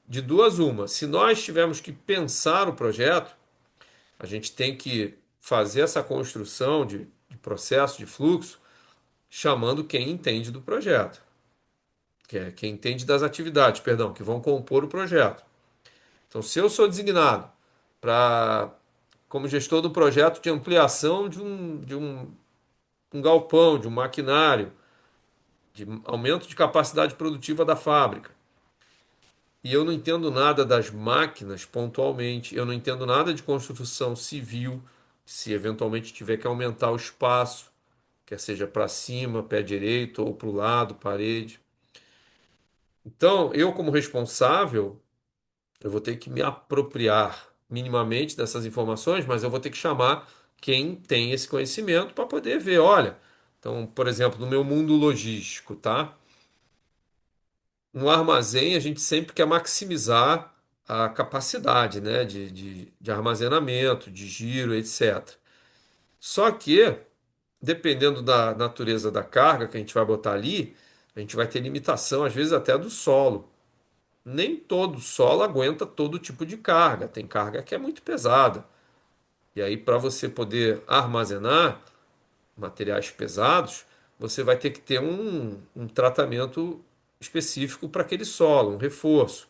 De duas, uma, se nós tivermos que pensar o projeto, a gente tem que fazer essa construção de processo, de fluxo, chamando quem entende do projeto, que é quem entende das atividades, perdão, que vão compor o projeto. Então, se eu sou designado para como gestor do projeto de ampliação de um galpão, de um maquinário, de aumento de capacidade produtiva da fábrica. E eu não entendo nada das máquinas pontualmente, eu não entendo nada de construção civil, se eventualmente tiver que aumentar o espaço, quer seja para cima, pé direito, ou para o lado, parede. Então, eu, como responsável, eu vou ter que me apropriar minimamente dessas informações, mas eu vou ter que chamar quem tem esse conhecimento para poder ver, olha. Então, por exemplo, no meu mundo logístico, tá? No armazém, a gente sempre quer maximizar a capacidade, né, de armazenamento, de giro, etc. Só que, dependendo da natureza da carga que a gente vai botar ali, a gente vai ter limitação, às vezes até do solo. Nem todo solo aguenta todo tipo de carga. Tem carga que é muito pesada. E aí, para você poder armazenar materiais pesados, você vai ter que ter um tratamento específico para aquele solo, um reforço.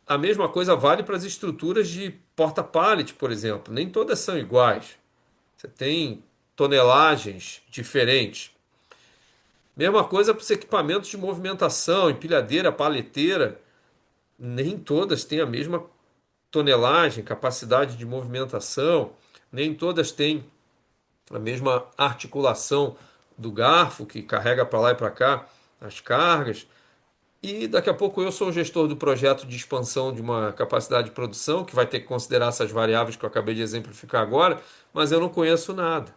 A mesma coisa vale para as estruturas de porta-pallet, por exemplo. Nem todas são iguais. Você tem tonelagens diferentes. Mesma coisa para os equipamentos de movimentação, empilhadeira, paleteira. Nem todas têm a mesma tonelagem, capacidade de movimentação, nem todas têm a mesma articulação do garfo que carrega para lá e para cá as cargas. E daqui a pouco eu sou o gestor do projeto de expansão de uma capacidade de produção, que vai ter que considerar essas variáveis que eu acabei de exemplificar agora, mas eu não conheço nada.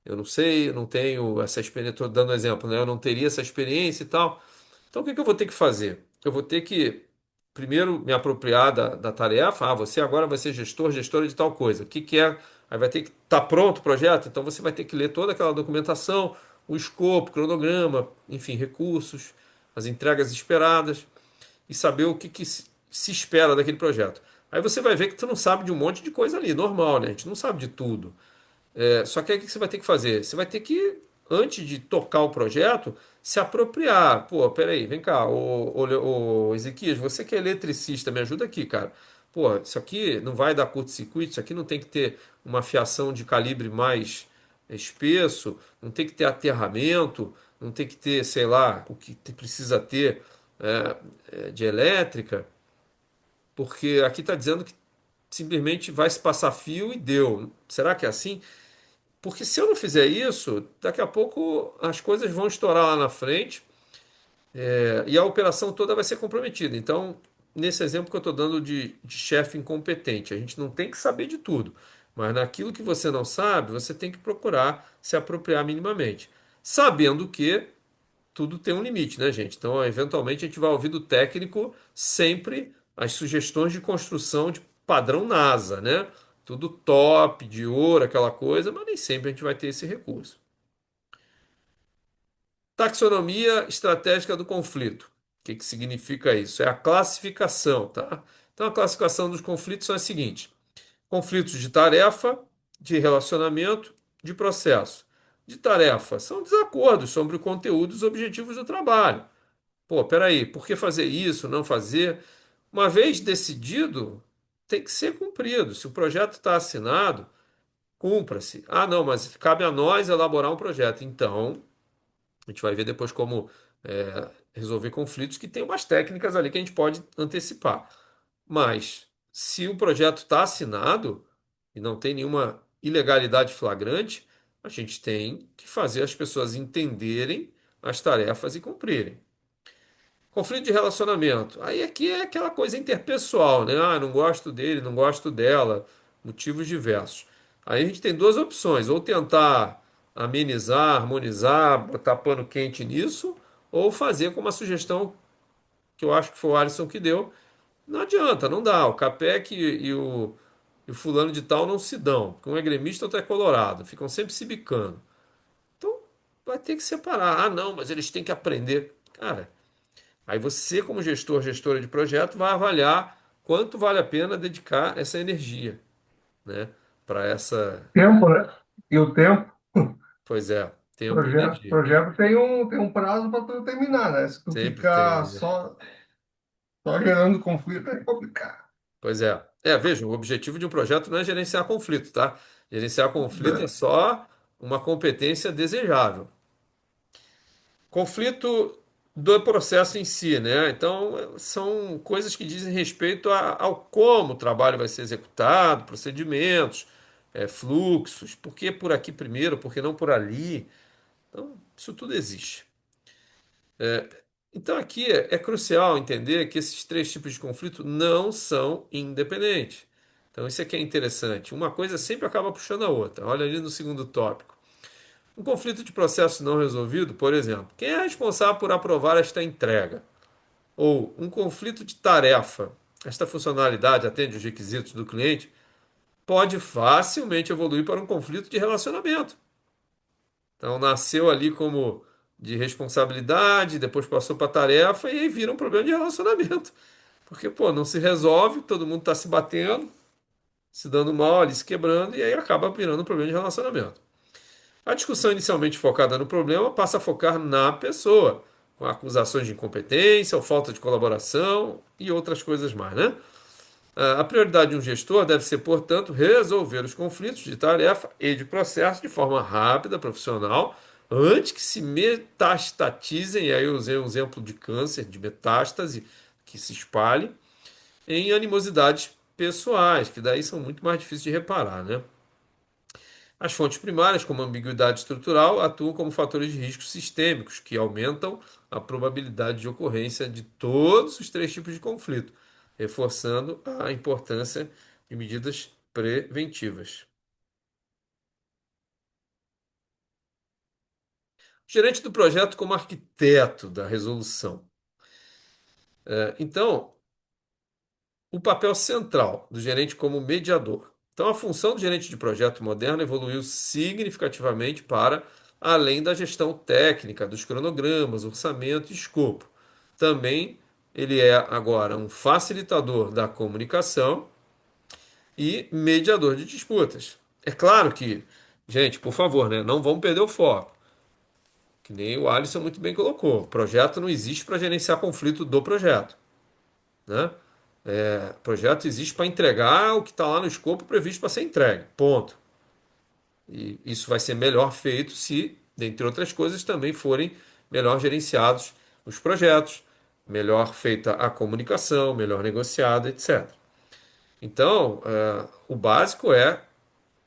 Eu não sei, eu não tenho essa experiência, estou dando exemplo, né? Eu não teria essa experiência e tal. Então o que que eu vou ter que fazer? Eu vou ter que primeiro me apropriar da tarefa. Ah, você agora vai ser gestor, gestora de tal coisa. O que que é? Aí vai ter que estar pronto o projeto, então você vai ter que ler toda aquela documentação, o escopo, cronograma, enfim, recursos, as entregas esperadas e saber o que, que se espera daquele projeto. Aí você vai ver que tu não sabe de um monte de coisa ali, normal, né? A gente não sabe de tudo. Só que aí o que você vai ter que fazer? Você vai ter que, antes de tocar o projeto, se apropriar. Pô, peraí, vem cá, ô Ezequias, você que é eletricista, me ajuda aqui, cara. Pô, isso aqui não vai dar curto-circuito, isso aqui não tem que ter uma fiação de calibre mais espesso, não tem que ter aterramento, não tem que ter, sei lá, o que precisa ter de elétrica, porque aqui está dizendo que simplesmente vai se passar fio e deu. Será que é assim? Porque se eu não fizer isso, daqui a pouco as coisas vão estourar lá na frente, e a operação toda vai ser comprometida. Então, nesse exemplo que eu estou dando de chefe incompetente, a gente não tem que saber de tudo, mas naquilo que você não sabe, você tem que procurar se apropriar minimamente. Sabendo que tudo tem um limite, né, gente? Então, eventualmente, a gente vai ouvir do técnico sempre as sugestões de construção de padrão NASA, né? Tudo top, de ouro, aquela coisa, mas nem sempre a gente vai ter esse recurso. Taxonomia estratégica do conflito. O que que significa isso? É a classificação, tá? Então, a classificação dos conflitos são as seguintes: conflitos de tarefa, de relacionamento, de processo. De tarefa são desacordos sobre o conteúdo e os objetivos do trabalho. Pô, peraí, por que fazer isso, não fazer? Uma vez decidido, tem que ser cumprido. Se o projeto está assinado, cumpra-se. Ah, não, mas cabe a nós elaborar um projeto. Então, a gente vai ver depois como resolver conflitos, que tem umas técnicas ali que a gente pode antecipar. Mas, se o projeto está assinado e não tem nenhuma ilegalidade flagrante, a gente tem que fazer as pessoas entenderem as tarefas e cumprirem. Conflito de relacionamento. Aí aqui é aquela coisa interpessoal, né? Ah, não gosto dele, não gosto dela, motivos diversos. Aí a gente tem duas opções: ou tentar amenizar, harmonizar, botar pano quente nisso, ou fazer como a sugestão que eu acho que foi o Alisson que deu. Não adianta, não dá. O Capec e o fulano de tal não se dão, porque um é gremista, outro é colorado, ficam sempre se bicando. Então vai ter que separar. Ah, não, mas eles têm que aprender. Cara, aí você, como gestor, gestora de projeto, vai avaliar quanto vale a pena dedicar essa energia, né? Para essa, Tempo, né? E o tempo, pois é, tempo e projeto, energia. projeto tem um prazo para tu terminar, né? Se tu Sempre ficar tem, né? só gerando conflito, é complicado. Pois é. Veja, o objetivo de um projeto não é gerenciar conflito, tá? Gerenciar conflito é Né? só uma competência desejável. Conflito do processo em si, né? Então, são coisas que dizem respeito ao como o trabalho vai ser executado, procedimentos, fluxos, por que por aqui primeiro, por que não por ali. Então, isso tudo existe. Então, aqui é crucial entender que esses três tipos de conflito não são independentes. Então, isso aqui é interessante. Uma coisa sempre acaba puxando a outra. Olha ali no segundo tópico. Um conflito de processo não resolvido, por exemplo, quem é responsável por aprovar esta entrega? Ou um conflito de tarefa, esta funcionalidade atende os requisitos do cliente, pode facilmente evoluir para um conflito de relacionamento. Então, nasceu ali como de responsabilidade, depois passou para tarefa e aí vira um problema de relacionamento. Porque, pô, não se resolve, todo mundo está se batendo, se dando mal ali, se quebrando, e aí acaba virando um problema de relacionamento. A discussão inicialmente focada no problema passa a focar na pessoa, com acusações de incompetência ou falta de colaboração e outras coisas mais, né? A prioridade de um gestor deve ser, portanto, resolver os conflitos de tarefa e de processo de forma rápida, profissional, antes que se metastatizem, e aí eu usei um exemplo de câncer, de metástase, que se espalhe, em animosidades pessoais, que daí são muito mais difíceis de reparar, né? As fontes primárias, como a ambiguidade estrutural, atuam como fatores de risco sistêmicos, que aumentam a probabilidade de ocorrência de todos os três tipos de conflito, reforçando a importância de medidas preventivas. Gerente do projeto como arquiteto da resolução. Então, o papel central do gerente como mediador. Então, a função do gerente de projeto moderno evoluiu significativamente para além da gestão técnica, dos cronogramas, orçamento e escopo. Também ele é agora um facilitador da comunicação e mediador de disputas. É claro que, gente, por favor, né, não vamos perder o foco. Que nem o Alisson muito bem colocou. O projeto não existe para gerenciar conflito do projeto, né? O projeto existe para entregar o que está lá no escopo previsto para ser entregue. Ponto. E isso vai ser melhor feito se, dentre outras coisas, também forem melhor gerenciados os projetos, melhor feita a comunicação, melhor negociada, etc. Então, o básico é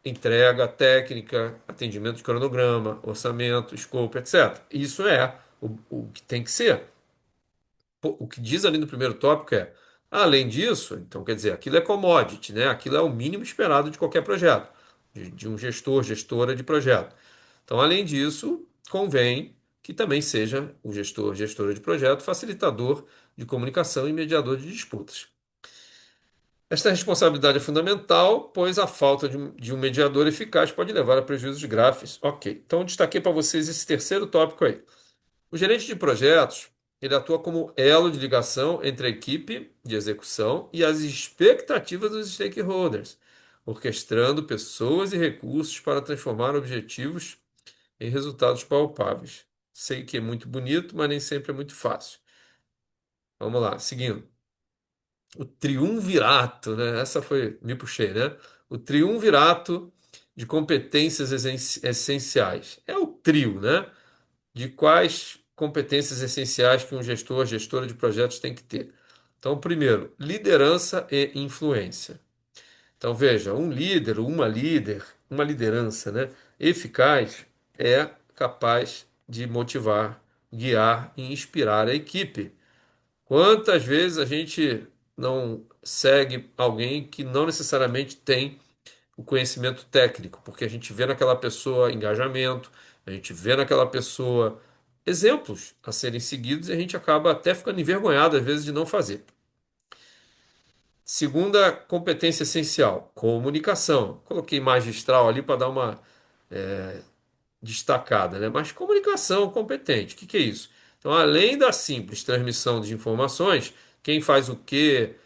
entrega técnica, atendimento de cronograma, orçamento, escopo, etc. Isso é o que tem que ser. O que diz ali no primeiro tópico é, além disso, então quer dizer, aquilo é commodity, né? Aquilo é o mínimo esperado de qualquer projeto, de um gestor, gestora de projeto. Então, além disso, convém que também seja o gestor, gestora de projeto, facilitador de comunicação e mediador de disputas. Esta responsabilidade é fundamental, pois a falta de um mediador eficaz pode levar a prejuízos graves. Ok, então eu destaquei para vocês esse terceiro tópico aí. O gerente de projetos, ele atua como elo de ligação entre a equipe de execução e as expectativas dos stakeholders, orquestrando pessoas e recursos para transformar objetivos em resultados palpáveis. Sei que é muito bonito, mas nem sempre é muito fácil. Vamos lá, seguindo. O triunvirato, né? Essa foi, me puxei, né? O triunvirato de competências essenciais. É o trio, né? De quais competências essenciais que um gestor, gestora de projetos tem que ter. Então, primeiro, liderança e influência. Então, veja, um líder, uma liderança, né, eficaz é capaz de motivar, guiar e inspirar a equipe. Quantas vezes a gente não segue alguém que não necessariamente tem o conhecimento técnico, porque a gente vê naquela pessoa engajamento, a gente vê naquela pessoa exemplos a serem seguidos e a gente acaba até ficando envergonhado às vezes de não fazer. Segunda competência essencial, comunicação. Coloquei magistral ali para dar uma destacada, né? Mas comunicação competente, o que que é isso? Então, além da simples transmissão de informações, quem faz o quê,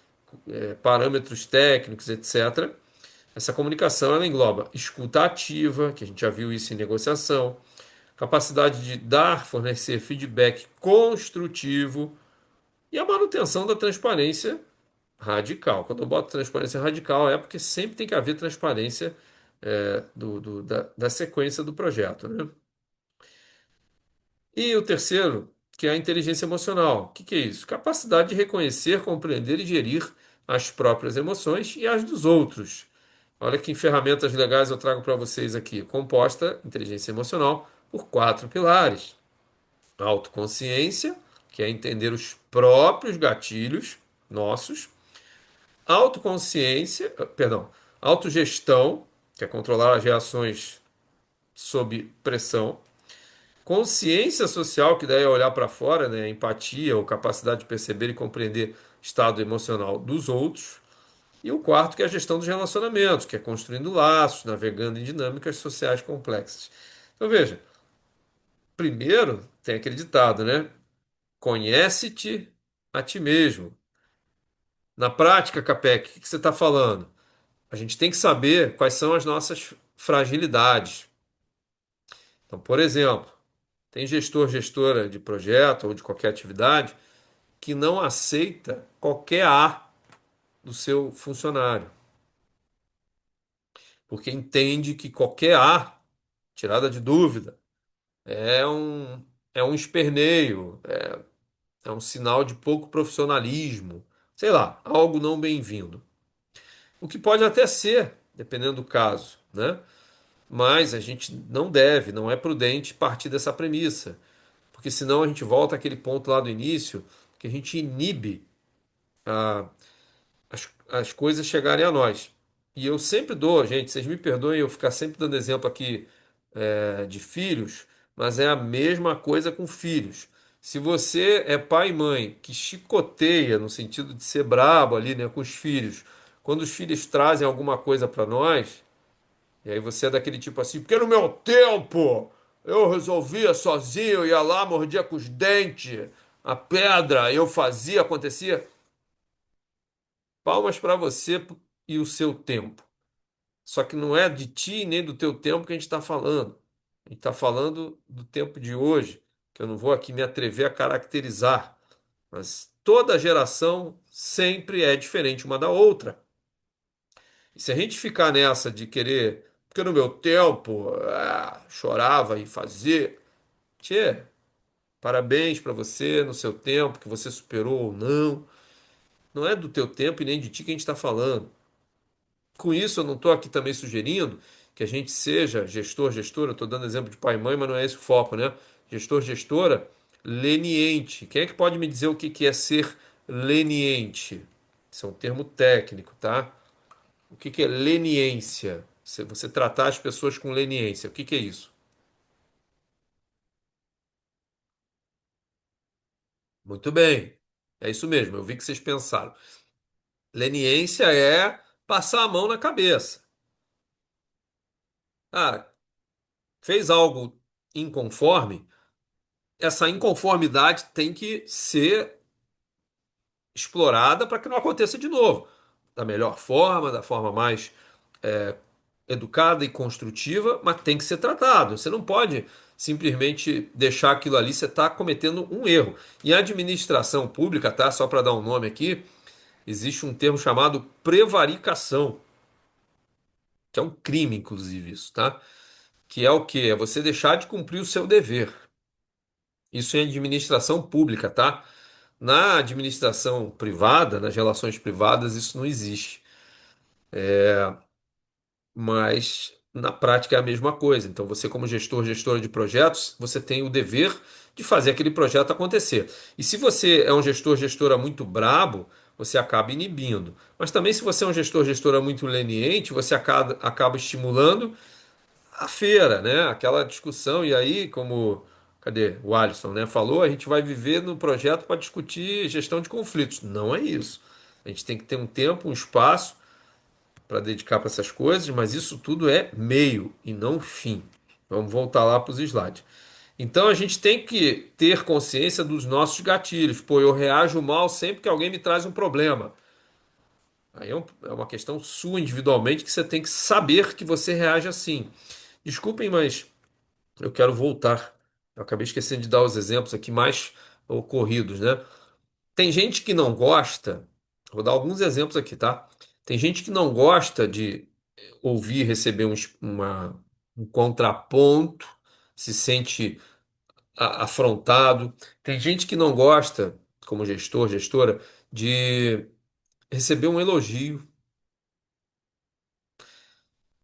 parâmetros técnicos, etc. Essa comunicação ela engloba escuta ativa, que a gente já viu isso em negociação, capacidade de dar, fornecer feedback construtivo e a manutenção da transparência radical. Quando eu boto transparência radical é porque sempre tem que haver transparência da sequência do projeto, né? E o terceiro, que é a inteligência emocional. O que que é isso? Capacidade de reconhecer, compreender e gerir as próprias emoções e as dos outros. Olha que ferramentas legais eu trago para vocês aqui. Composta, inteligência emocional, por quatro pilares: autoconsciência, que é entender os próprios gatilhos nossos; autoconsciência, perdão, autogestão, que é controlar as reações sob pressão; consciência social, que daí é olhar para fora, né? Empatia ou capacidade de perceber e compreender o estado emocional dos outros. E o quarto, que é a gestão dos relacionamentos, que é construindo laços, navegando em dinâmicas sociais complexas. Então veja, primeiro tem aquele ditado, né? Conhece-te a ti mesmo. Na prática, Capec, o que você está falando? A gente tem que saber quais são as nossas fragilidades. Então, por exemplo, tem gestor, gestora de projeto ou de qualquer atividade que não aceita qualquer A do seu funcionário, porque entende que qualquer A, tirada de dúvida, é um, é um esperneio, é um sinal de pouco profissionalismo, sei lá, algo não bem-vindo. O que pode até ser, dependendo do caso, né? Mas a gente não deve, não é prudente partir dessa premissa, porque senão a gente volta àquele ponto lá do início que a gente inibe as coisas chegarem a nós. E eu sempre dou, gente, vocês me perdoem eu ficar sempre dando exemplo aqui de filhos, mas é a mesma coisa com filhos. Se você é pai e mãe que chicoteia no sentido de ser brabo ali, né, com os filhos, quando os filhos trazem alguma coisa para nós, e aí você é daquele tipo assim, porque no meu tempo eu resolvia sozinho, ia lá, mordia com os dentes, a pedra, eu fazia, acontecia. Palmas para você e o seu tempo. Só que não é de ti nem do teu tempo que a gente está falando. A gente está falando do tempo de hoje, que eu não vou aqui me atrever a caracterizar, mas toda geração sempre é diferente uma da outra. E se a gente ficar nessa de querer, porque no meu tempo, chorava e fazia, tchê, parabéns para você no seu tempo, que você superou ou não. Não é do teu tempo e nem de ti que a gente está falando. Com isso, eu não estou aqui também sugerindo que a gente seja gestor, gestora, estou dando exemplo de pai e mãe, mas não é esse o foco, né? Gestor, gestora, leniente. Quem é que pode me dizer o que que é ser leniente? Isso é um termo técnico, tá? O que que é leniência? Você tratar as pessoas com leniência, o que que é isso? Muito bem, é isso mesmo, eu vi que vocês pensaram. Leniência é passar a mão na cabeça. Ah, fez algo inconforme, essa inconformidade tem que ser explorada para que não aconteça de novo. Da melhor forma, da forma mais educada e construtiva, mas tem que ser tratado. Você não pode simplesmente deixar aquilo ali, você está cometendo um erro. Em administração pública, tá? Só para dar um nome aqui, existe um termo chamado prevaricação, que é um crime, inclusive, isso, tá? Que é o quê? É você deixar de cumprir o seu dever. Isso em administração pública, tá? Na administração privada, nas relações privadas, isso não existe. Mas na prática é a mesma coisa. Então, você, como gestor, gestora de projetos, você tem o dever de fazer aquele projeto acontecer. E se você é um gestor, gestora muito brabo, você acaba inibindo. Mas também, se você é um gestor, gestora muito leniente, você acaba estimulando a feira, né? Aquela discussão. E aí, como cadê o Alisson, né? Falou, a gente vai viver no projeto para discutir gestão de conflitos. Não é isso. A gente tem que ter um tempo, um espaço para dedicar para essas coisas, mas isso tudo é meio e não fim. Vamos voltar lá para os slides. Então a gente tem que ter consciência dos nossos gatilhos. Pô, eu reajo mal sempre que alguém me traz um problema. Aí é uma questão sua individualmente que você tem que saber que você reage assim. Desculpem, mas eu quero voltar. Eu acabei esquecendo de dar os exemplos aqui mais ocorridos, né? Tem gente que não gosta, vou dar alguns exemplos aqui, tá? Tem gente que não gosta de ouvir, receber um contraponto, se sente afrontado. Tem gente que não gosta, como gestor, gestora, de receber um elogio.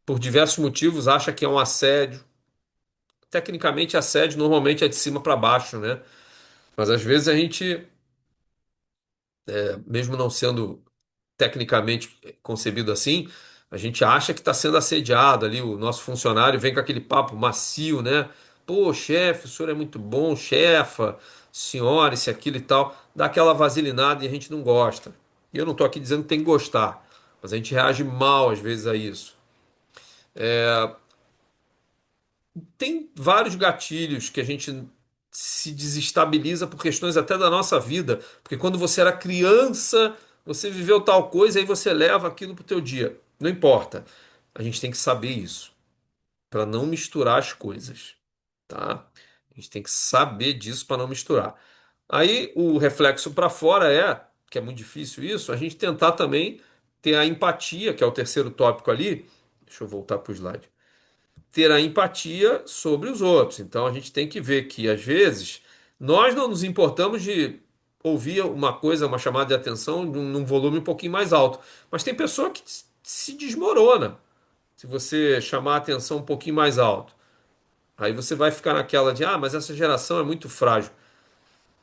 Por diversos motivos, acha que é um assédio. Tecnicamente, assédio normalmente é de cima para baixo, né? Mas às vezes a gente, mesmo não sendo tecnicamente concebido assim, a gente acha que está sendo assediado ali. O nosso funcionário vem com aquele papo macio, né? Pô, chefe, o senhor é muito bom, chefa, senhora, isso, aquilo e tal. Dá aquela vaselinada e a gente não gosta. E eu não estou aqui dizendo que tem que gostar, mas a gente reage mal às vezes a isso. Tem vários gatilhos que a gente se desestabiliza por questões até da nossa vida, porque quando você era criança, você viveu tal coisa, aí você leva aquilo para o teu dia. Não importa. A gente tem que saber isso, para não misturar as coisas, tá? A gente tem que saber disso para não misturar. Aí o reflexo para fora é, que é muito difícil isso, a gente tentar também ter a empatia, que é o terceiro tópico ali. Deixa eu voltar para o slide, ter a empatia sobre os outros. Então a gente tem que ver que, às vezes, nós não nos importamos de ouvir uma coisa, uma chamada de atenção num volume um pouquinho mais alto. Mas tem pessoa que se desmorona se você chamar a atenção um pouquinho mais alto. Aí você vai ficar naquela de, ah, mas essa geração é muito frágil.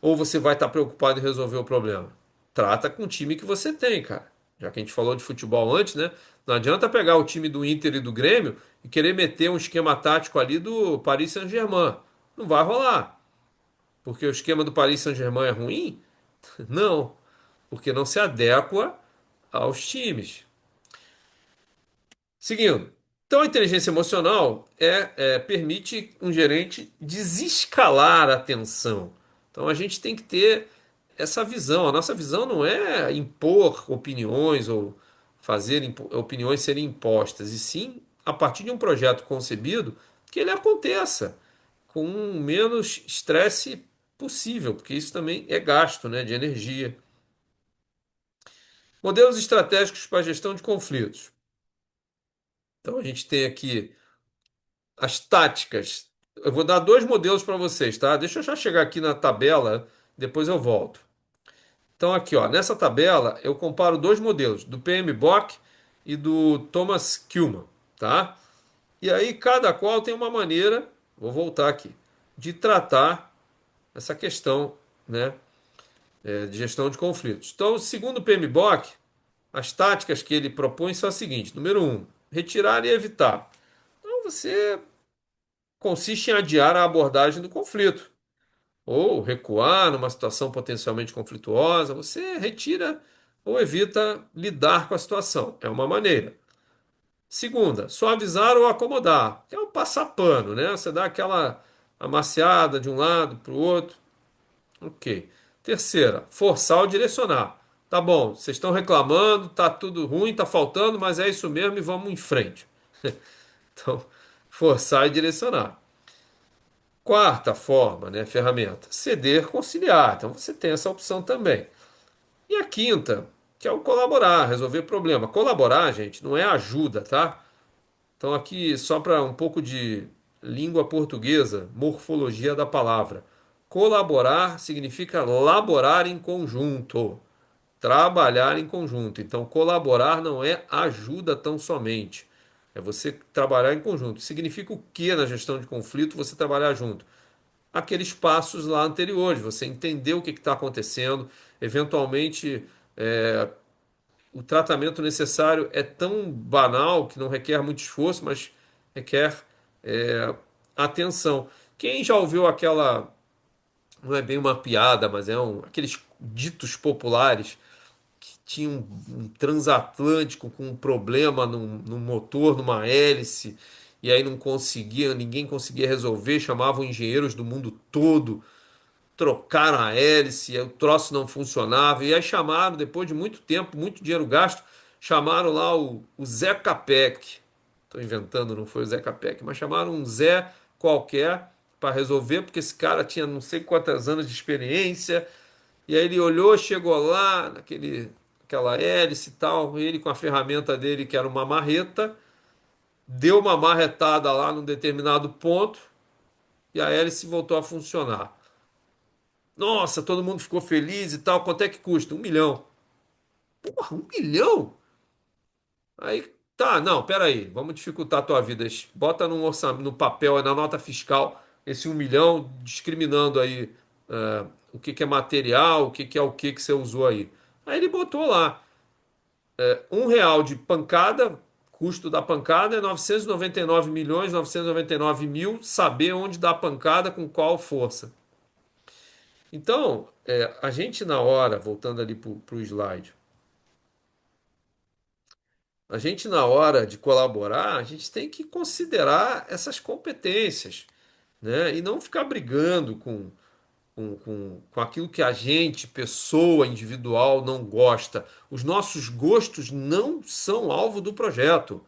Ou você vai estar preocupado em resolver o problema. Trata com o time que você tem, cara. Já que a gente falou de futebol antes, né? Não adianta pegar o time do Inter e do Grêmio e querer meter um esquema tático ali do Paris Saint-Germain. Não vai rolar. Porque o esquema do Paris Saint-Germain é ruim? Não, porque não se adequa aos times. Seguindo. Então, a inteligência emocional permite um gerente desescalar a tensão. Então, a gente tem que ter essa visão. A nossa visão não é impor opiniões ou fazer opiniões serem impostas, e sim a partir de um projeto concebido que ele aconteça com o menos estresse possível, porque isso também é gasto, né, de energia. Modelos estratégicos para a gestão de conflitos. Então, a gente tem aqui as táticas. Eu vou dar dois modelos para vocês, tá? Deixa eu já chegar aqui na tabela, depois eu volto. Então, aqui, ó, nessa tabela eu comparo dois modelos, do PMBOK e do Thomas Kuhlmann, tá? E aí cada qual tem uma maneira, vou voltar aqui, de tratar essa questão, né, de gestão de conflitos. Então, segundo o PMBOK, as táticas que ele propõe são as seguintes: número um, retirar e evitar. Então, você consiste em adiar a abordagem do conflito, ou recuar numa situação potencialmente conflituosa, você retira ou evita lidar com a situação. É uma maneira. Segunda, suavizar ou acomodar, que é o passar pano, né? Você dá aquela amaciada de um lado para o outro. Ok. Terceira, forçar ou direcionar. Tá bom, vocês estão reclamando, tá tudo ruim, tá faltando, mas é isso mesmo e vamos em frente. Então, forçar e direcionar. Quarta forma, né, ferramenta, ceder, conciliar. Então você tem essa opção também. E a quinta, que é o colaborar, resolver problema. Colaborar, gente, não é ajuda, tá? Então aqui só para um pouco de língua portuguesa, morfologia da palavra. Colaborar significa laborar em conjunto, trabalhar em conjunto. Então colaborar não é ajuda tão somente. É você trabalhar em conjunto. Significa o que na gestão de conflito você trabalhar junto? Aqueles passos lá anteriores, você entender o que está acontecendo, eventualmente o tratamento necessário é tão banal que não requer muito esforço, mas requer atenção. Quem já ouviu aquela, não é bem uma piada, mas aqueles ditos populares que tinham um transatlântico com um problema no motor, numa hélice, e aí não conseguia, ninguém conseguia resolver, chamavam engenheiros do mundo todo, trocaram a hélice, o troço não funcionava, e aí chamaram, depois de muito tempo, muito dinheiro gasto, chamaram lá o Zé Capek. Estou inventando, não foi o Zé Capek, mas chamaram um Zé qualquer para resolver, porque esse cara tinha não sei quantos anos de experiência, e aí ele olhou, chegou lá, aquela hélice e tal, ele com a ferramenta dele, que era uma marreta, deu uma marretada lá num determinado ponto, e a hélice voltou a funcionar. Nossa, todo mundo ficou feliz e tal. Quanto é que custa? 1 milhão. Porra, 1 milhão? Aí, tá, não, peraí. Vamos dificultar a tua vida. Bota no orçamento, no papel, na nota fiscal, esse 1 milhão, discriminando aí o que que é material, o que que você usou aí. Aí ele botou lá, R$ 1 de pancada, custo da pancada é 999 milhões, 999 mil, saber onde dá a pancada, com qual força. Então, a gente na hora, voltando ali para o slide, a gente na hora de colaborar, a gente tem que considerar essas competências, né? E não ficar brigando com aquilo que a gente, pessoa individual, não gosta. Os nossos gostos não são alvo do projeto.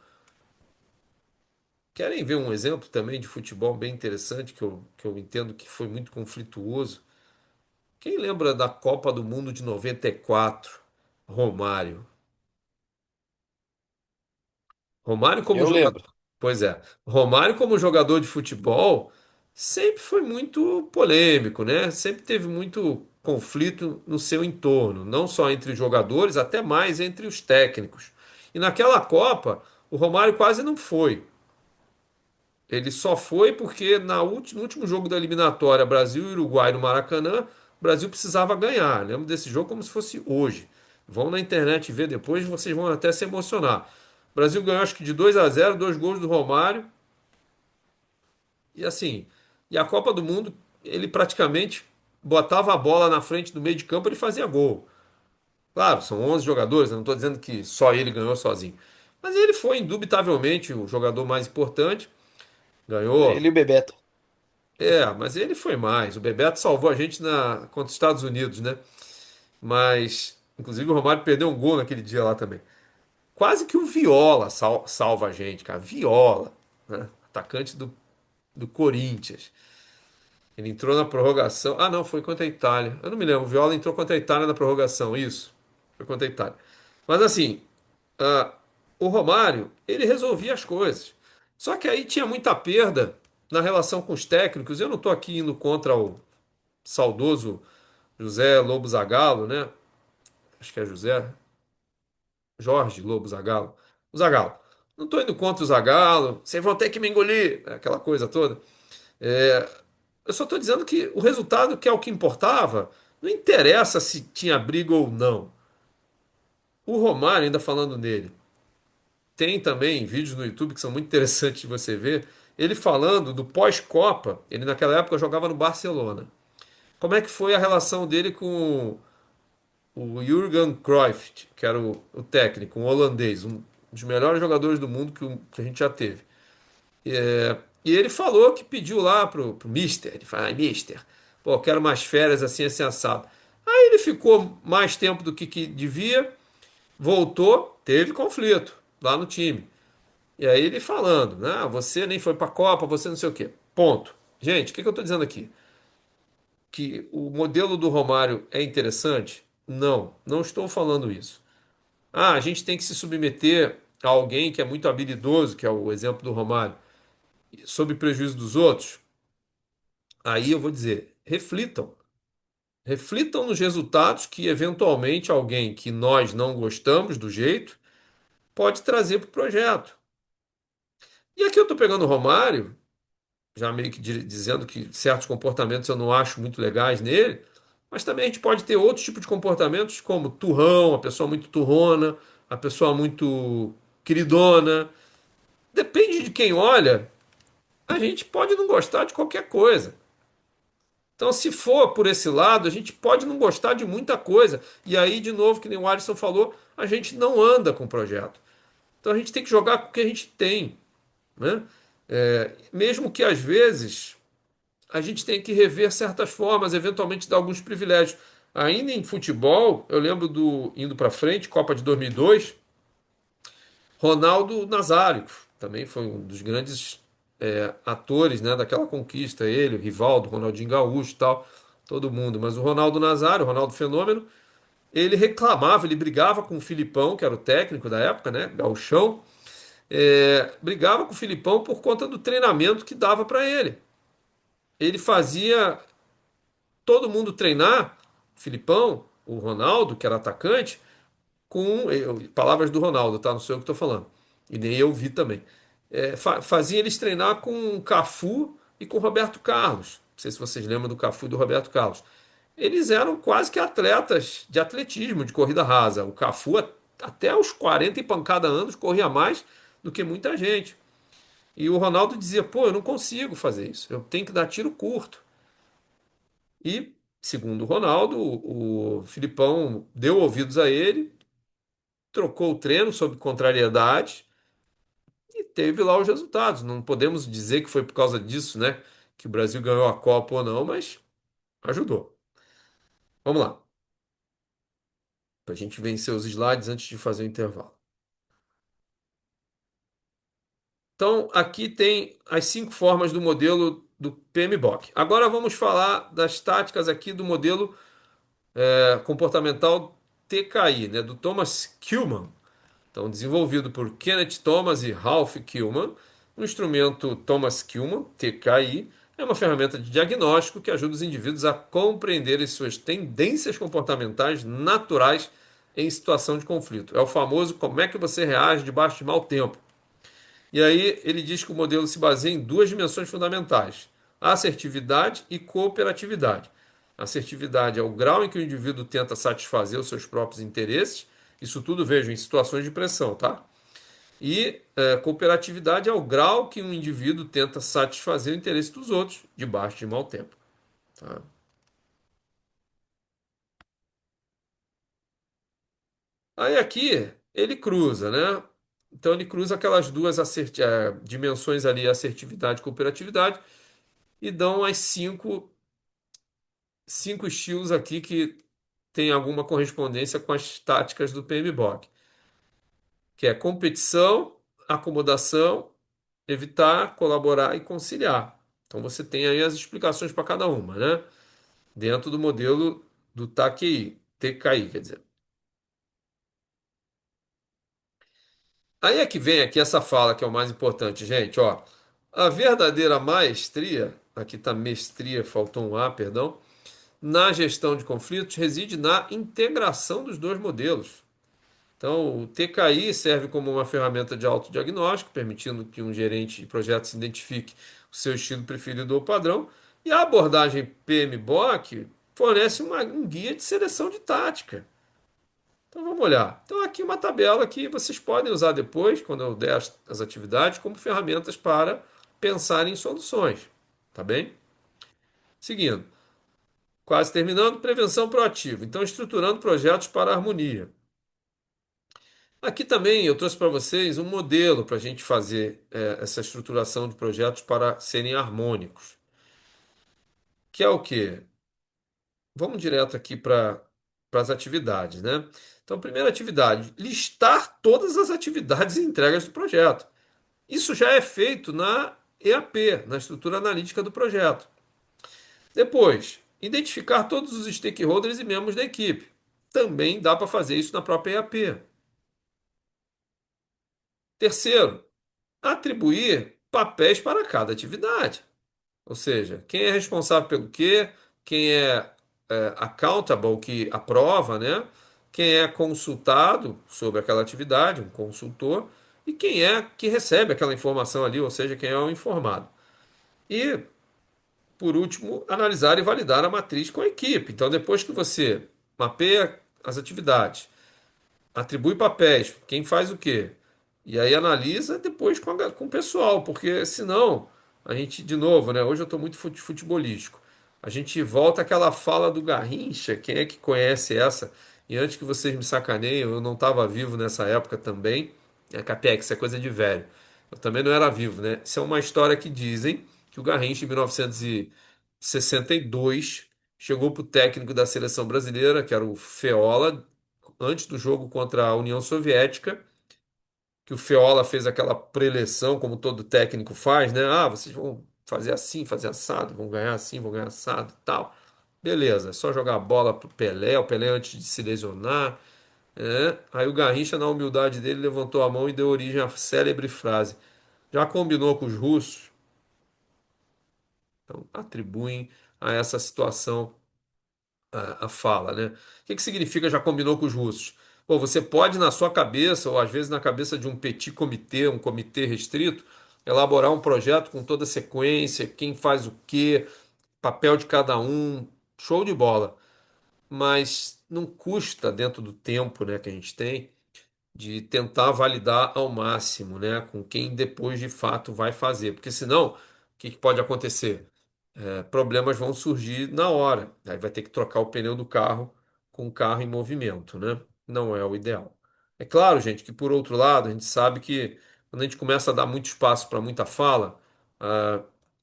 Querem ver um exemplo também de futebol bem interessante que eu entendo que foi muito conflituoso? Quem lembra da Copa do Mundo de 94? Romário. Romário como Eu jogador, lembro. pois é, Romário como jogador de futebol sempre foi muito polêmico, né? Sempre teve muito conflito no seu entorno, não só entre os jogadores, até mais entre os técnicos. E naquela Copa, o Romário quase não foi. Ele só foi porque no último jogo da eliminatória Brasil e Uruguai no Maracanã, o Brasil precisava ganhar. Lembro desse jogo como se fosse hoje. Vão na internet ver depois, vocês vão até se emocionar. O Brasil ganhou acho que de 2-0, dois gols do Romário. E assim, e a Copa do Mundo, ele praticamente. botava a bola na frente do meio de campo, ele fazia gol. Claro, são 11 jogadores, eu não estou dizendo que só ele ganhou sozinho. Mas ele foi indubitavelmente o jogador mais importante. Ele Ganhou. e o Bebeto. Mas ele foi mais. O Bebeto salvou a gente contra os Estados Unidos, né? Mas, inclusive, o Romário perdeu um gol naquele dia lá também. Quase que o Viola salva a gente, cara. Viola, né? Atacante do Corinthians. Ele entrou na prorrogação. Ah, não, foi contra a Itália. Eu não me lembro. O Viola entrou contra a Itália na prorrogação. Isso. Foi contra a Itália. Mas assim, ah, o Romário, ele resolvia as coisas. Só que aí tinha muita perda na relação com os técnicos. Eu não estou aqui indo contra o saudoso José Lobo Zagallo, né? Acho que é José Jorge Lobo Zagallo. O Zagallo. Não estou indo contra o Zagallo. Vocês vão ter que me engolir. Aquela coisa toda. É, eu só estou dizendo que o resultado, que é o que importava, não interessa se tinha briga ou não. O Romário, ainda falando nele, tem também vídeos no YouTube que são muito interessantes de você ver. Ele falando do pós-Copa, ele naquela época jogava no Barcelona. Como é que foi a relação dele com o Jurgen Cruyff, que era o técnico, um holandês, um dos melhores jogadores do mundo que a gente já teve. E ele falou que pediu lá pro Mister, ele falou, Mister, pô, quero mais férias assim, assim, assado. Aí ele ficou mais tempo do que devia, voltou, teve conflito lá no time. E aí ele falando, né? Você nem foi pra Copa, você não sei o quê. Ponto. Gente, o que que eu tô dizendo aqui? Que o modelo do Romário é interessante? Não, não estou falando isso. Ah, a gente tem que se submeter a alguém que é muito habilidoso, que é o exemplo do Romário, sob prejuízo dos outros? Aí eu vou dizer, reflitam. Reflitam nos resultados que, eventualmente, alguém que nós não gostamos do jeito pode trazer para o projeto. E aqui eu estou pegando o Romário, já meio que dizendo que certos comportamentos eu não acho muito legais nele, mas também a gente pode ter outros tipos de comportamentos, como turrão, a pessoa muito turrona, a pessoa muito queridona. Depende de quem olha, a gente pode não gostar de qualquer coisa. Então, se for por esse lado, a gente pode não gostar de muita coisa. E aí, de novo, que nem o Alisson falou, a gente não anda com o projeto. Então, a gente tem que jogar com o que a gente tem, né? Mesmo que às vezes a gente tenha que rever certas formas, eventualmente dar alguns privilégios. Ainda em futebol, eu lembro do indo para frente, Copa de 2002, Ronaldo Nazário, também foi um dos grandes atores, né, daquela conquista. Ele, o Rivaldo, Ronaldinho Gaúcho e tal, todo mundo. Mas o Ronaldo Nazário, o Ronaldo Fenômeno, ele reclamava, ele brigava com o Filipão, que era o técnico da época, né, Gauchão, brigava com o Filipão por conta do treinamento que dava para ele. Ele fazia todo mundo treinar, o Filipão, o Ronaldo, que era atacante, palavras do Ronaldo, tá? Não sou eu que estou falando. E nem eu vi também. Fazia eles treinar com o Cafu e com o Roberto Carlos. Não sei se vocês lembram do Cafu e do Roberto Carlos. Eles eram quase que atletas de atletismo, de corrida rasa. O Cafu, até os 40 e pancada anos, corria mais do que muita gente. E o Ronaldo dizia: pô, eu não consigo fazer isso, eu tenho que dar tiro curto. E, segundo o Ronaldo, o Filipão deu ouvidos a ele, trocou o treino sob contrariedade e teve lá os resultados. Não podemos dizer que foi por causa disso, né, que o Brasil ganhou a Copa ou não, mas ajudou. Vamos lá, para a gente vencer os slides antes de fazer o intervalo. Então, aqui tem as 5 formas do modelo do PMBOK. Agora vamos falar das táticas aqui do modelo comportamental TKI, né, do Thomas Kuhlmann. Então, desenvolvido por Kenneth Thomas e Ralph Kuhlmann, o instrumento Thomas Kuhlmann, TKI, é uma ferramenta de diagnóstico que ajuda os indivíduos a compreenderem suas tendências comportamentais naturais em situação de conflito. É o famoso como é que você reage debaixo de mau tempo. E aí ele diz que o modelo se baseia em 2 dimensões fundamentais: assertividade e cooperatividade. Assertividade é o grau em que o indivíduo tenta satisfazer os seus próprios interesses. Isso tudo vejo em situações de pressão, tá? E cooperatividade é o grau que um indivíduo tenta satisfazer o interesse dos outros debaixo de mau tempo. Tá? Aí aqui ele cruza, né? Então ele cruza aquelas duas dimensões ali, assertividade e cooperatividade, e dão as cinco estilos aqui que tem alguma correspondência com as táticas do PMBOK, que é competição, acomodação, evitar, colaborar e conciliar. Então você tem aí as explicações para cada uma, né? Dentro do modelo do TKI, quer dizer. Aí é que vem aqui essa fala que é o mais importante, gente, ó. A verdadeira maestria, aqui está mestria, faltou um A, perdão, na gestão de conflitos reside na integração dos dois modelos. Então, o TKI serve como uma ferramenta de autodiagnóstico, permitindo que um gerente de projetos identifique o seu estilo preferido ou padrão, e a abordagem PMBOK fornece um guia de seleção de tática. Então vamos olhar. Então aqui uma tabela que vocês podem usar depois, quando eu der as atividades, como ferramentas para pensar em soluções. Tá bem? Seguindo. Quase terminando, prevenção proativa. Então, estruturando projetos para a harmonia. Aqui também eu trouxe para vocês um modelo para a gente fazer essa estruturação de projetos para serem harmônicos. Que é o quê? Vamos direto aqui para as atividades, né? Então, primeira atividade, listar todas as atividades e entregas do projeto. Isso já é feito na EAP, na estrutura analítica do projeto. Depois, identificar todos os stakeholders e membros da equipe. Também dá para fazer isso na própria EAP. Terceiro, atribuir papéis para cada atividade. Ou seja, quem é responsável pelo quê, quem é accountable, que aprova, né? Quem é consultado sobre aquela atividade, um consultor, e quem é que recebe aquela informação ali, ou seja, quem é o informado. E, por último, analisar e validar a matriz com a equipe. Então, depois que você mapeia as atividades, atribui papéis, quem faz o quê? E aí analisa depois com o pessoal, porque senão a gente, de novo, né? Hoje eu estou muito futebolístico. A gente volta àquela fala do Garrincha, quem é que conhece essa? E antes que vocês me sacaneiem, eu não estava vivo nessa época também. É Capex, isso é coisa de velho. Eu também não era vivo, né? Isso é uma história que dizem que o Garrincha, em 1962, chegou para o técnico da seleção brasileira, que era o Feola, antes do jogo contra a União Soviética, que o Feola fez aquela preleção, como todo técnico faz, né? Ah, vocês vão fazer assim, fazer assado, vão ganhar assim, vão ganhar assado e tal. Beleza, é só jogar a bola pro Pelé, o Pelé antes de se lesionar. Aí o Garrincha, na humildade dele, levantou a mão e deu origem à célebre frase: já combinou com os russos? Então, atribuem a essa situação a fala, né? O que que significa já combinou com os russos? Pô, você pode, na sua cabeça, ou às vezes na cabeça de um petit comitê, um comitê restrito, elaborar um projeto com toda a sequência, quem faz o quê, papel de cada um, show de bola. Mas não custa, dentro do tempo, né, que a gente tem, de tentar validar ao máximo, né, com quem depois de fato vai fazer. Porque senão, o que que pode acontecer? Problemas vão surgir na hora. Aí vai ter que trocar o pneu do carro com o carro em movimento, né? Não é o ideal. É claro, gente, que por outro lado, a gente sabe que quando a gente começa a dar muito espaço para muita fala,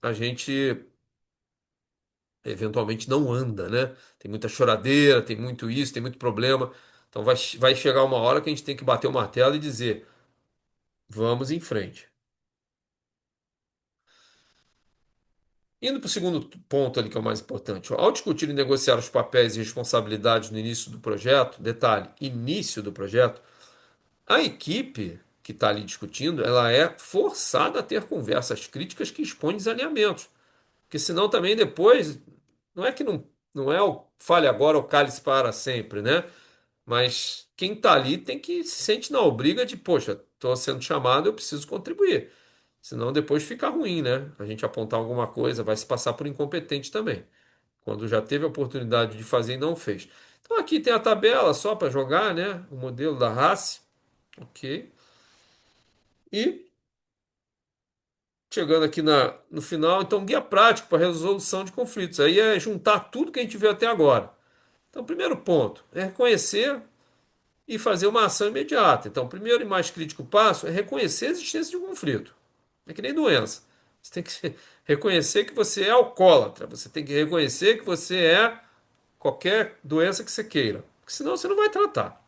a gente eventualmente não anda, né? Tem muita choradeira, tem muito isso, tem muito problema. Então vai chegar uma hora que a gente tem que bater o martelo e dizer: vamos em frente. Indo para o segundo ponto ali, que é o mais importante, ó, ao discutir e negociar os papéis e responsabilidades no início do projeto, detalhe, início do projeto, a equipe que está ali discutindo, ela é forçada a ter conversas críticas que expõem desalinhamentos. Porque senão também depois, não é que não é o fale agora ou cale-se para sempre, né? Mas quem está ali tem que se sente na obriga de, poxa, estou sendo chamado, eu preciso contribuir. Senão depois fica ruim, né? A gente apontar alguma coisa, vai se passar por incompetente também. Quando já teve a oportunidade de fazer e não fez. Então aqui tem a tabela só para jogar, né? O modelo da RACE, ok? E chegando aqui no final, então guia prático para resolução de conflitos. Aí é juntar tudo que a gente viu até agora. Então, primeiro ponto é reconhecer e fazer uma ação imediata. Então, o primeiro e mais crítico passo é reconhecer a existência de um conflito. É que nem doença. Você tem que reconhecer que você é alcoólatra. Você tem que reconhecer que você é qualquer doença que você queira. Porque senão você não vai tratar.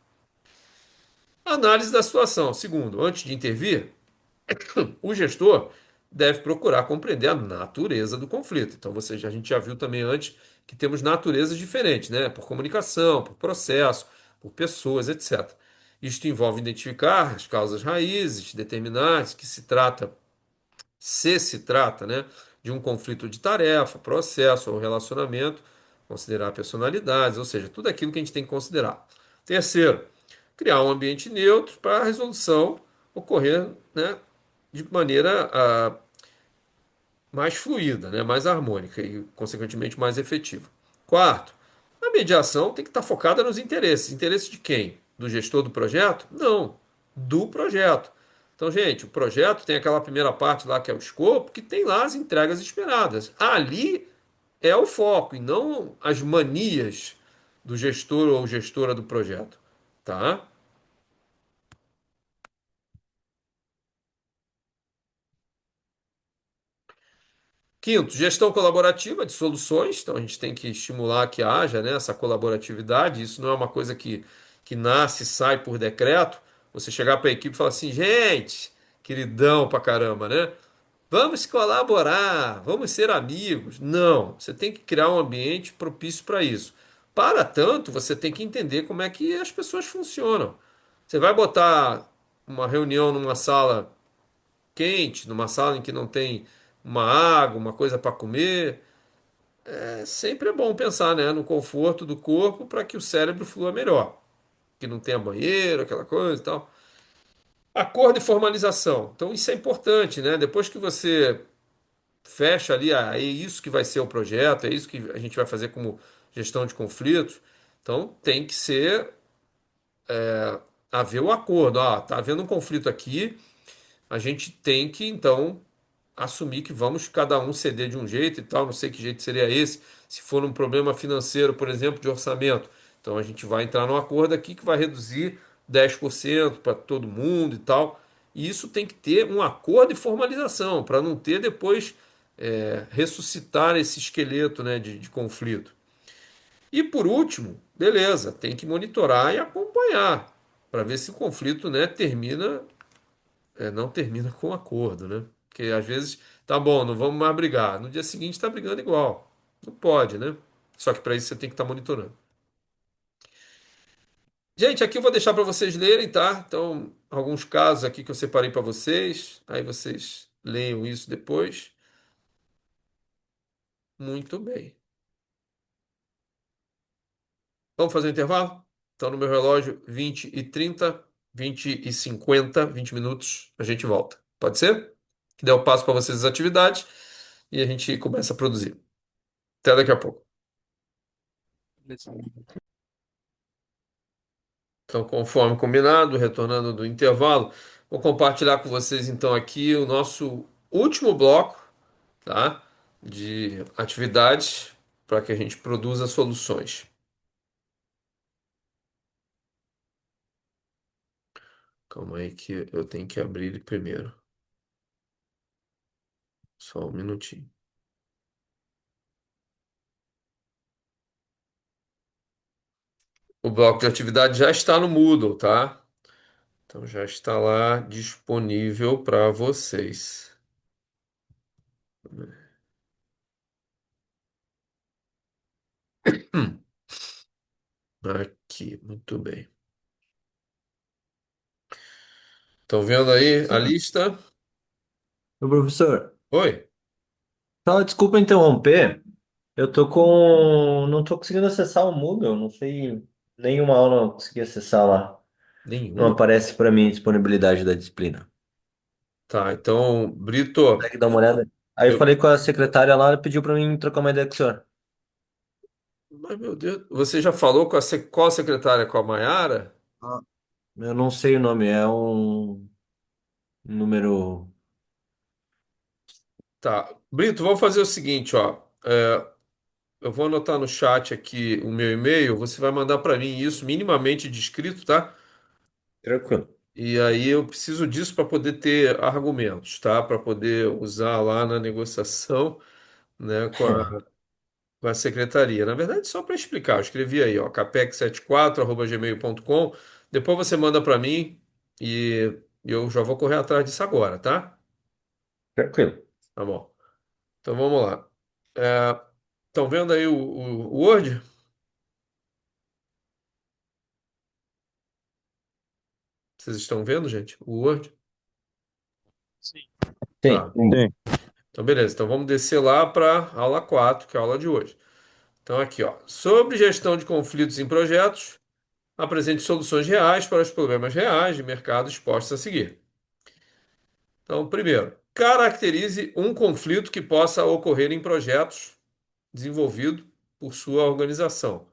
Análise da situação. Segundo, antes de intervir, o gestor deve procurar compreender a natureza do conflito. Então, a gente já viu também antes que temos naturezas diferentes, né? Por comunicação, por processo, por pessoas, etc. Isto envolve identificar as causas raízes, determinar se se trata, né, de um conflito de tarefa, processo ou relacionamento, considerar personalidades, ou seja, tudo aquilo que a gente tem que considerar. Terceiro, criar um ambiente neutro para a resolução ocorrer, né, de maneira mais fluida, né, mais harmônica e, consequentemente, mais efetiva. Quarto, a mediação tem que estar focada nos interesses. Interesses de quem? Do gestor do projeto? Não, do projeto. Então, gente, o projeto tem aquela primeira parte lá que é o escopo, que tem lá as entregas esperadas. Ali é o foco e não as manias do gestor ou gestora do projeto, tá? Quinto, gestão colaborativa de soluções. Então, a gente tem que estimular que haja, né, essa colaboratividade. Isso não é uma coisa que nasce e sai por decreto. Você chegar para a equipe e falar assim, gente, queridão pra caramba, né? Vamos colaborar, vamos ser amigos. Não, você tem que criar um ambiente propício para isso. Para tanto, você tem que entender como é que as pessoas funcionam. Você vai botar uma reunião numa sala quente, numa sala em que não tem uma água, uma coisa para comer. Sempre é bom pensar, né, no conforto do corpo para que o cérebro flua melhor. Que não tenha banheiro, aquela coisa e tal. Acordo e formalização. Então, isso é importante, né? Depois que você fecha ali, é isso que vai ser o projeto, é isso que a gente vai fazer como gestão de conflitos. Então, tem que haver o acordo. Ah, tá havendo um conflito aqui, a gente tem que, então, assumir que vamos cada um ceder de um jeito e tal, não sei que jeito seria esse. Se for um problema financeiro, por exemplo, de orçamento, então a gente vai entrar num acordo aqui que vai reduzir 10% para todo mundo e tal. E isso tem que ter um acordo e formalização, para não ter depois ressuscitar esse esqueleto, né, de conflito. E por último, beleza, tem que monitorar e acompanhar para ver se o conflito, né, não termina com acordo, né? Porque às vezes, tá bom, não vamos mais brigar. No dia seguinte está brigando igual. Não pode, né? Só que para isso você tem que estar monitorando. Gente, aqui eu vou deixar para vocês lerem, tá? Então, alguns casos aqui que eu separei para vocês. Aí vocês leiam isso depois. Muito bem. Vamos fazer um intervalo? Então, no meu relógio, 20h30, 20h50, 20 minutos, a gente volta. Pode ser? Que dê o passo para vocês as atividades e a gente começa a produzir. Até daqui a pouco. Então, conforme combinado, retornando do intervalo, vou compartilhar com vocês então aqui o nosso último bloco, tá? De atividades para que a gente produza soluções. Calma aí que eu tenho que abrir ele primeiro. Só um minutinho. O bloco de atividade já está no Moodle, tá? Então já está lá disponível para vocês. Hum, Aqui, muito bem. Estão vendo aí a Professor, lista? Ô, professor, Oi? desculpa interromper. Eu tô com. Não tô conseguindo acessar o Moodle, não sei. Nenhuma aula eu consegui acessar lá. Não Nenhuma? aparece para mim disponibilidade da disciplina. Tá, então, Brito, Consegue dar uma olhada? Aí eu eu. falei com a secretária lá, ela pediu para mim trocar uma ideia com o senhor. Mas, meu Deus, você já falou com qual secretária? Com a Maiara? Ah. Eu não sei o nome, é um número. Tá. Brito, vamos fazer o seguinte, ó. Eu vou anotar no chat aqui o meu e-mail, você vai mandar para mim isso minimamente descrito, tá? Tranquilo. E aí eu preciso disso para poder ter argumentos, tá? Para poder usar lá na negociação, né, com a secretaria. Na verdade, só para explicar, eu escrevi aí, ó, capec74@gmail.com. Depois você manda para mim e eu já vou correr atrás disso agora, tá? Tranquilo. Tá bom. Então vamos lá. Estão vendo aí o Word? Vocês estão vendo, gente? O Word? Sim. Tá. Sim. Então, beleza. Então, vamos descer lá para aula 4, que é a aula de hoje. Então, aqui, ó. Sobre gestão de conflitos em projetos, apresente soluções reais para os problemas reais de mercado expostos a seguir. Então, primeiro, caracterize um conflito que possa ocorrer em projetos desenvolvido por sua organização,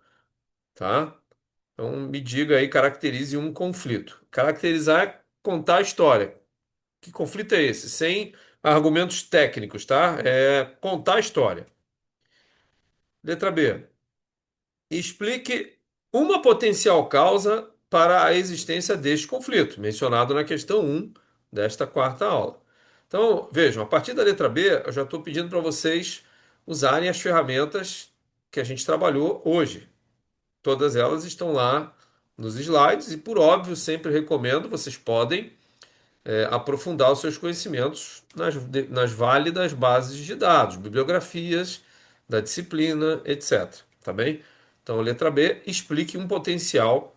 tá? Então, me diga aí, caracterize um conflito. Caracterizar é contar a história. Que conflito é esse? Sem argumentos técnicos, tá? É contar a história. Letra B. Explique uma potencial causa para a existência deste conflito, mencionado na questão 1 desta quarta aula. Então, vejam, a partir da letra B, eu já estou pedindo para vocês usarem as ferramentas que a gente trabalhou hoje. Todas elas estão lá nos slides e, por óbvio, sempre recomendo, vocês podem aprofundar os seus conhecimentos nas válidas bases de dados, bibliografias da disciplina, etc. Tá bem? Então, letra B, explique uma potencial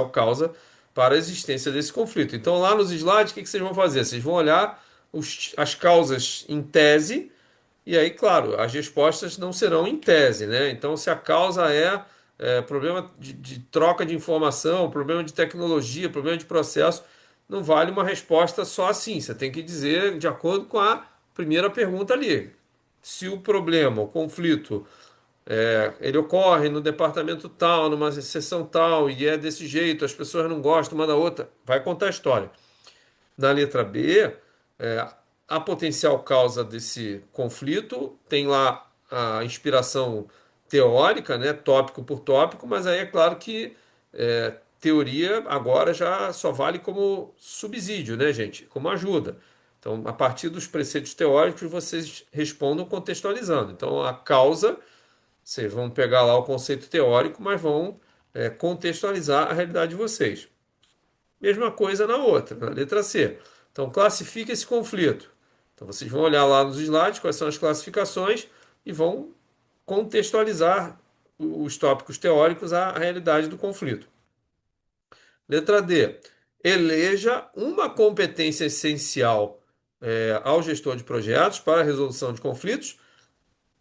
causa para a existência desse conflito. Então, lá nos slides, o que vocês vão fazer? Vocês vão olhar as causas em tese e aí, claro, as respostas não serão em tese, né? Então, se a causa problema de troca de informação, problema de tecnologia, problema de processo, não vale uma resposta só assim. Você tem que dizer de acordo com a primeira pergunta ali. Se o problema, o conflito, ele ocorre no departamento tal, numa seção tal, e é desse jeito, as pessoas não gostam uma da outra, vai contar a história. Na letra B, é, a potencial causa desse conflito tem lá a inspiração teórica, né, tópico por tópico, mas aí é claro que teoria agora já só vale como subsídio, né, gente? Como ajuda. Então, a partir dos preceitos teóricos, vocês respondam contextualizando. Então, a causa, vocês vão pegar lá o conceito teórico, mas vão contextualizar a realidade de vocês. Mesma coisa na outra, na letra C. Então, classifique esse conflito. Então, vocês vão olhar lá nos slides quais são as classificações e vão contextualizar os tópicos teóricos à realidade do conflito. Letra D. Eleja uma competência essencial ao gestor de projetos para a resolução de conflitos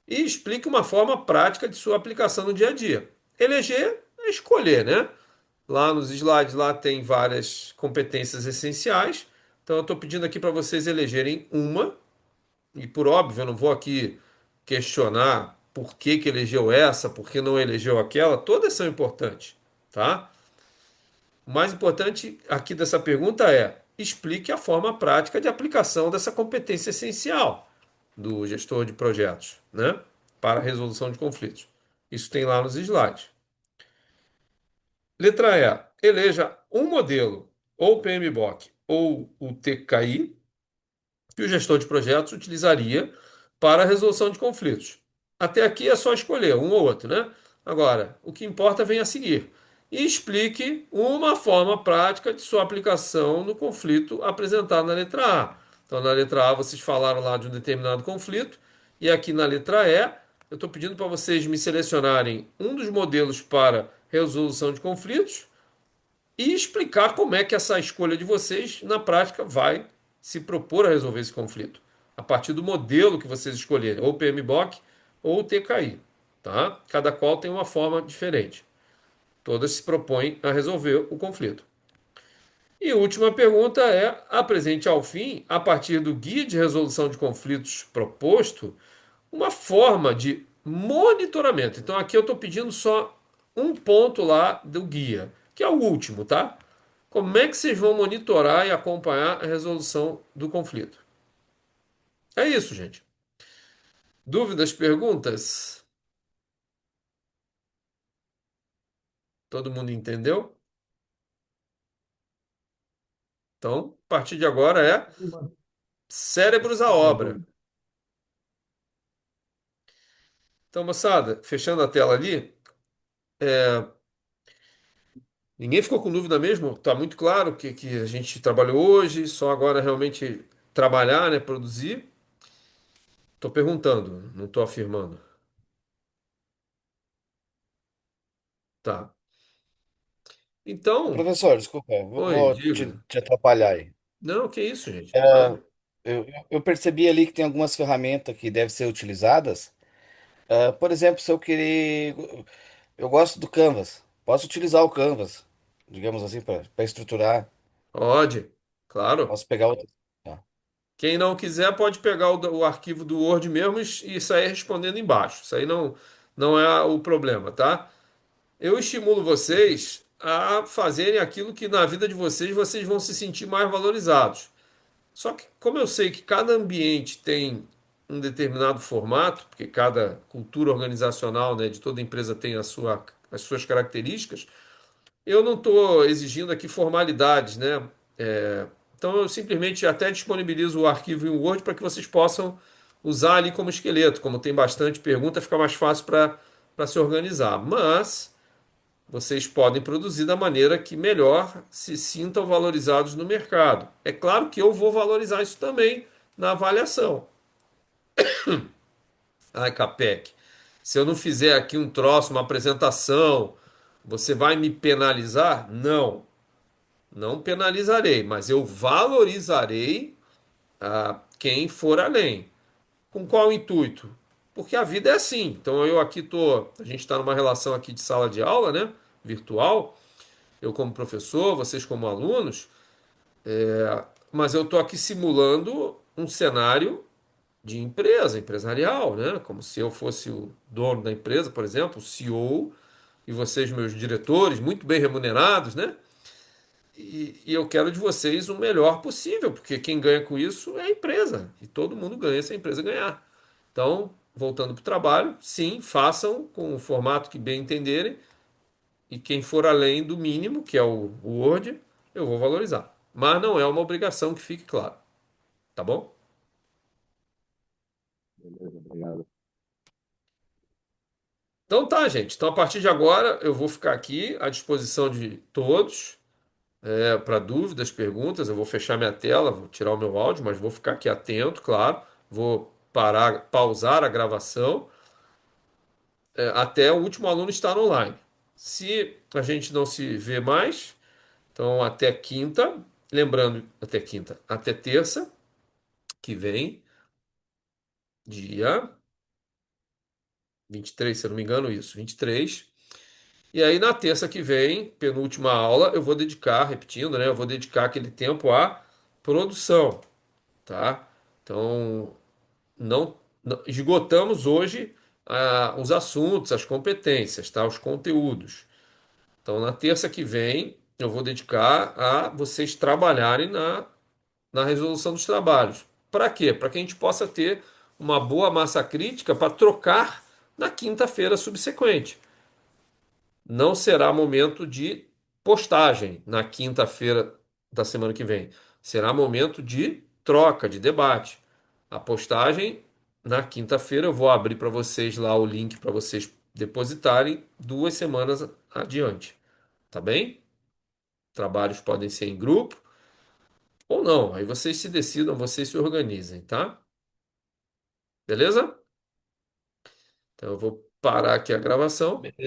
e explique uma forma prática de sua aplicação no dia a dia. Eleger é escolher, né? Lá nos slides lá tem várias competências essenciais. Então eu estou pedindo aqui para vocês elegerem uma, e por óbvio, eu não vou aqui questionar por que que elegeu essa, por que não elegeu aquela, todas são importantes, tá? O mais importante aqui dessa pergunta é: explique a forma prática de aplicação dessa competência essencial do gestor de projetos, né? Para a resolução de conflitos. Isso tem lá nos slides. Letra E. Eleja um modelo, ou o PMBOK ou o TKI, que o gestor de projetos utilizaria para a resolução de conflitos. Até aqui é só escolher um ou outro, né? Agora, o que importa vem a seguir. E explique uma forma prática de sua aplicação no conflito apresentado na letra A. Então, na letra A, vocês falaram lá de um determinado conflito, e aqui na letra E, eu estou pedindo para vocês me selecionarem um dos modelos para resolução de conflitos e explicar como é que essa escolha de vocês, na prática, vai se propor a resolver esse conflito, a partir do modelo que vocês escolherem, ou PMBOK ou TKI, tá? Cada qual tem uma forma diferente. Todas se propõem a resolver o conflito. E a última pergunta é: apresente ao fim, a partir do guia de resolução de conflitos proposto, uma forma de monitoramento. Então aqui eu estou pedindo só um ponto lá do guia, que é o último, tá? Como é que vocês vão monitorar e acompanhar a resolução do conflito? É isso, gente. Dúvidas, perguntas? Todo mundo entendeu? Então, a partir de agora é cérebros à obra. Então, moçada, fechando a tela ali, ninguém ficou com dúvida mesmo? Está muito claro que a gente trabalhou hoje, só agora realmente trabalhar, né, produzir. Estou perguntando, não estou afirmando. Tá. Então, Professor, desculpa, oi, vou diga. te atrapalhar aí. Não, que isso, gente. É, Claro. eu percebi ali que tem algumas ferramentas que devem ser utilizadas. Por exemplo, se eu querer. Eu gosto do Canvas. Posso utilizar o Canvas, digamos assim, para estruturar. Pode, claro. Posso pegar outro. Tá. Quem não quiser pode pegar o arquivo do Word mesmo e sair respondendo embaixo. Isso aí não é o problema, tá? Eu estimulo vocês a fazerem aquilo que na vida de vocês vão se sentir mais valorizados. Só que, como eu sei que cada ambiente tem um determinado formato, porque cada cultura organizacional, né, de toda empresa tem as suas características, eu não estou exigindo aqui formalidades, né? Então eu simplesmente até disponibilizo o arquivo em Word para que vocês possam usar ali como esqueleto. Como tem bastante pergunta, fica mais fácil para se organizar. Mas vocês podem produzir da maneira que melhor se sintam valorizados no mercado. É claro que eu vou valorizar isso também na avaliação. Ai, Capec, se eu não fizer aqui um troço, uma apresentação, você vai me penalizar? Não, não penalizarei, mas eu valorizarei quem for além. Com qual intuito? Porque a vida é assim. Então eu aqui tô, a gente está numa relação aqui de sala de aula, né? Virtual. Eu como professor, vocês como alunos, mas eu tô aqui simulando um cenário de empresa, empresarial, né? Como se eu fosse o dono da empresa, por exemplo, o CEO, e vocês, meus diretores, muito bem remunerados, né? E eu quero de vocês o melhor possível, porque quem ganha com isso é a empresa, e todo mundo ganha se a empresa ganhar. Então, voltando para o trabalho, sim, façam com o formato que bem entenderem, e quem for além do mínimo, que é o Word, eu vou valorizar. Mas não é uma obrigação que fique claro, tá bom? Beleza, obrigado. Então tá, gente. Então a partir de agora eu vou ficar aqui à disposição de todos para dúvidas, perguntas. Eu vou fechar minha tela, vou tirar o meu áudio, mas vou ficar aqui atento, claro. Vou parar, pausar a gravação até o último aluno estar online. Se a gente não se vê mais, então até quinta, lembrando, até quinta, até terça que vem, dia 23, se eu não me engano, isso, 23. E aí, na terça que vem, penúltima aula, eu vou dedicar, repetindo, né? Eu vou dedicar aquele tempo à produção, tá? Então, esgotamos hoje os assuntos, as competências, tá? Os conteúdos. Então, na terça que vem, eu vou dedicar a vocês trabalharem na resolução dos trabalhos. Para quê? Para que a gente possa ter uma boa massa crítica para trocar na quinta-feira subsequente. Não será momento de postagem na quinta-feira da semana que vem. Será momento de troca, de debate. A postagem na quinta-feira eu vou abrir para vocês lá o link para vocês depositarem 2 semanas adiante, tá bem? Trabalhos podem ser em grupo ou não. Aí vocês se decidam, vocês se organizem, tá? Beleza? Então eu vou parar aqui a gravação.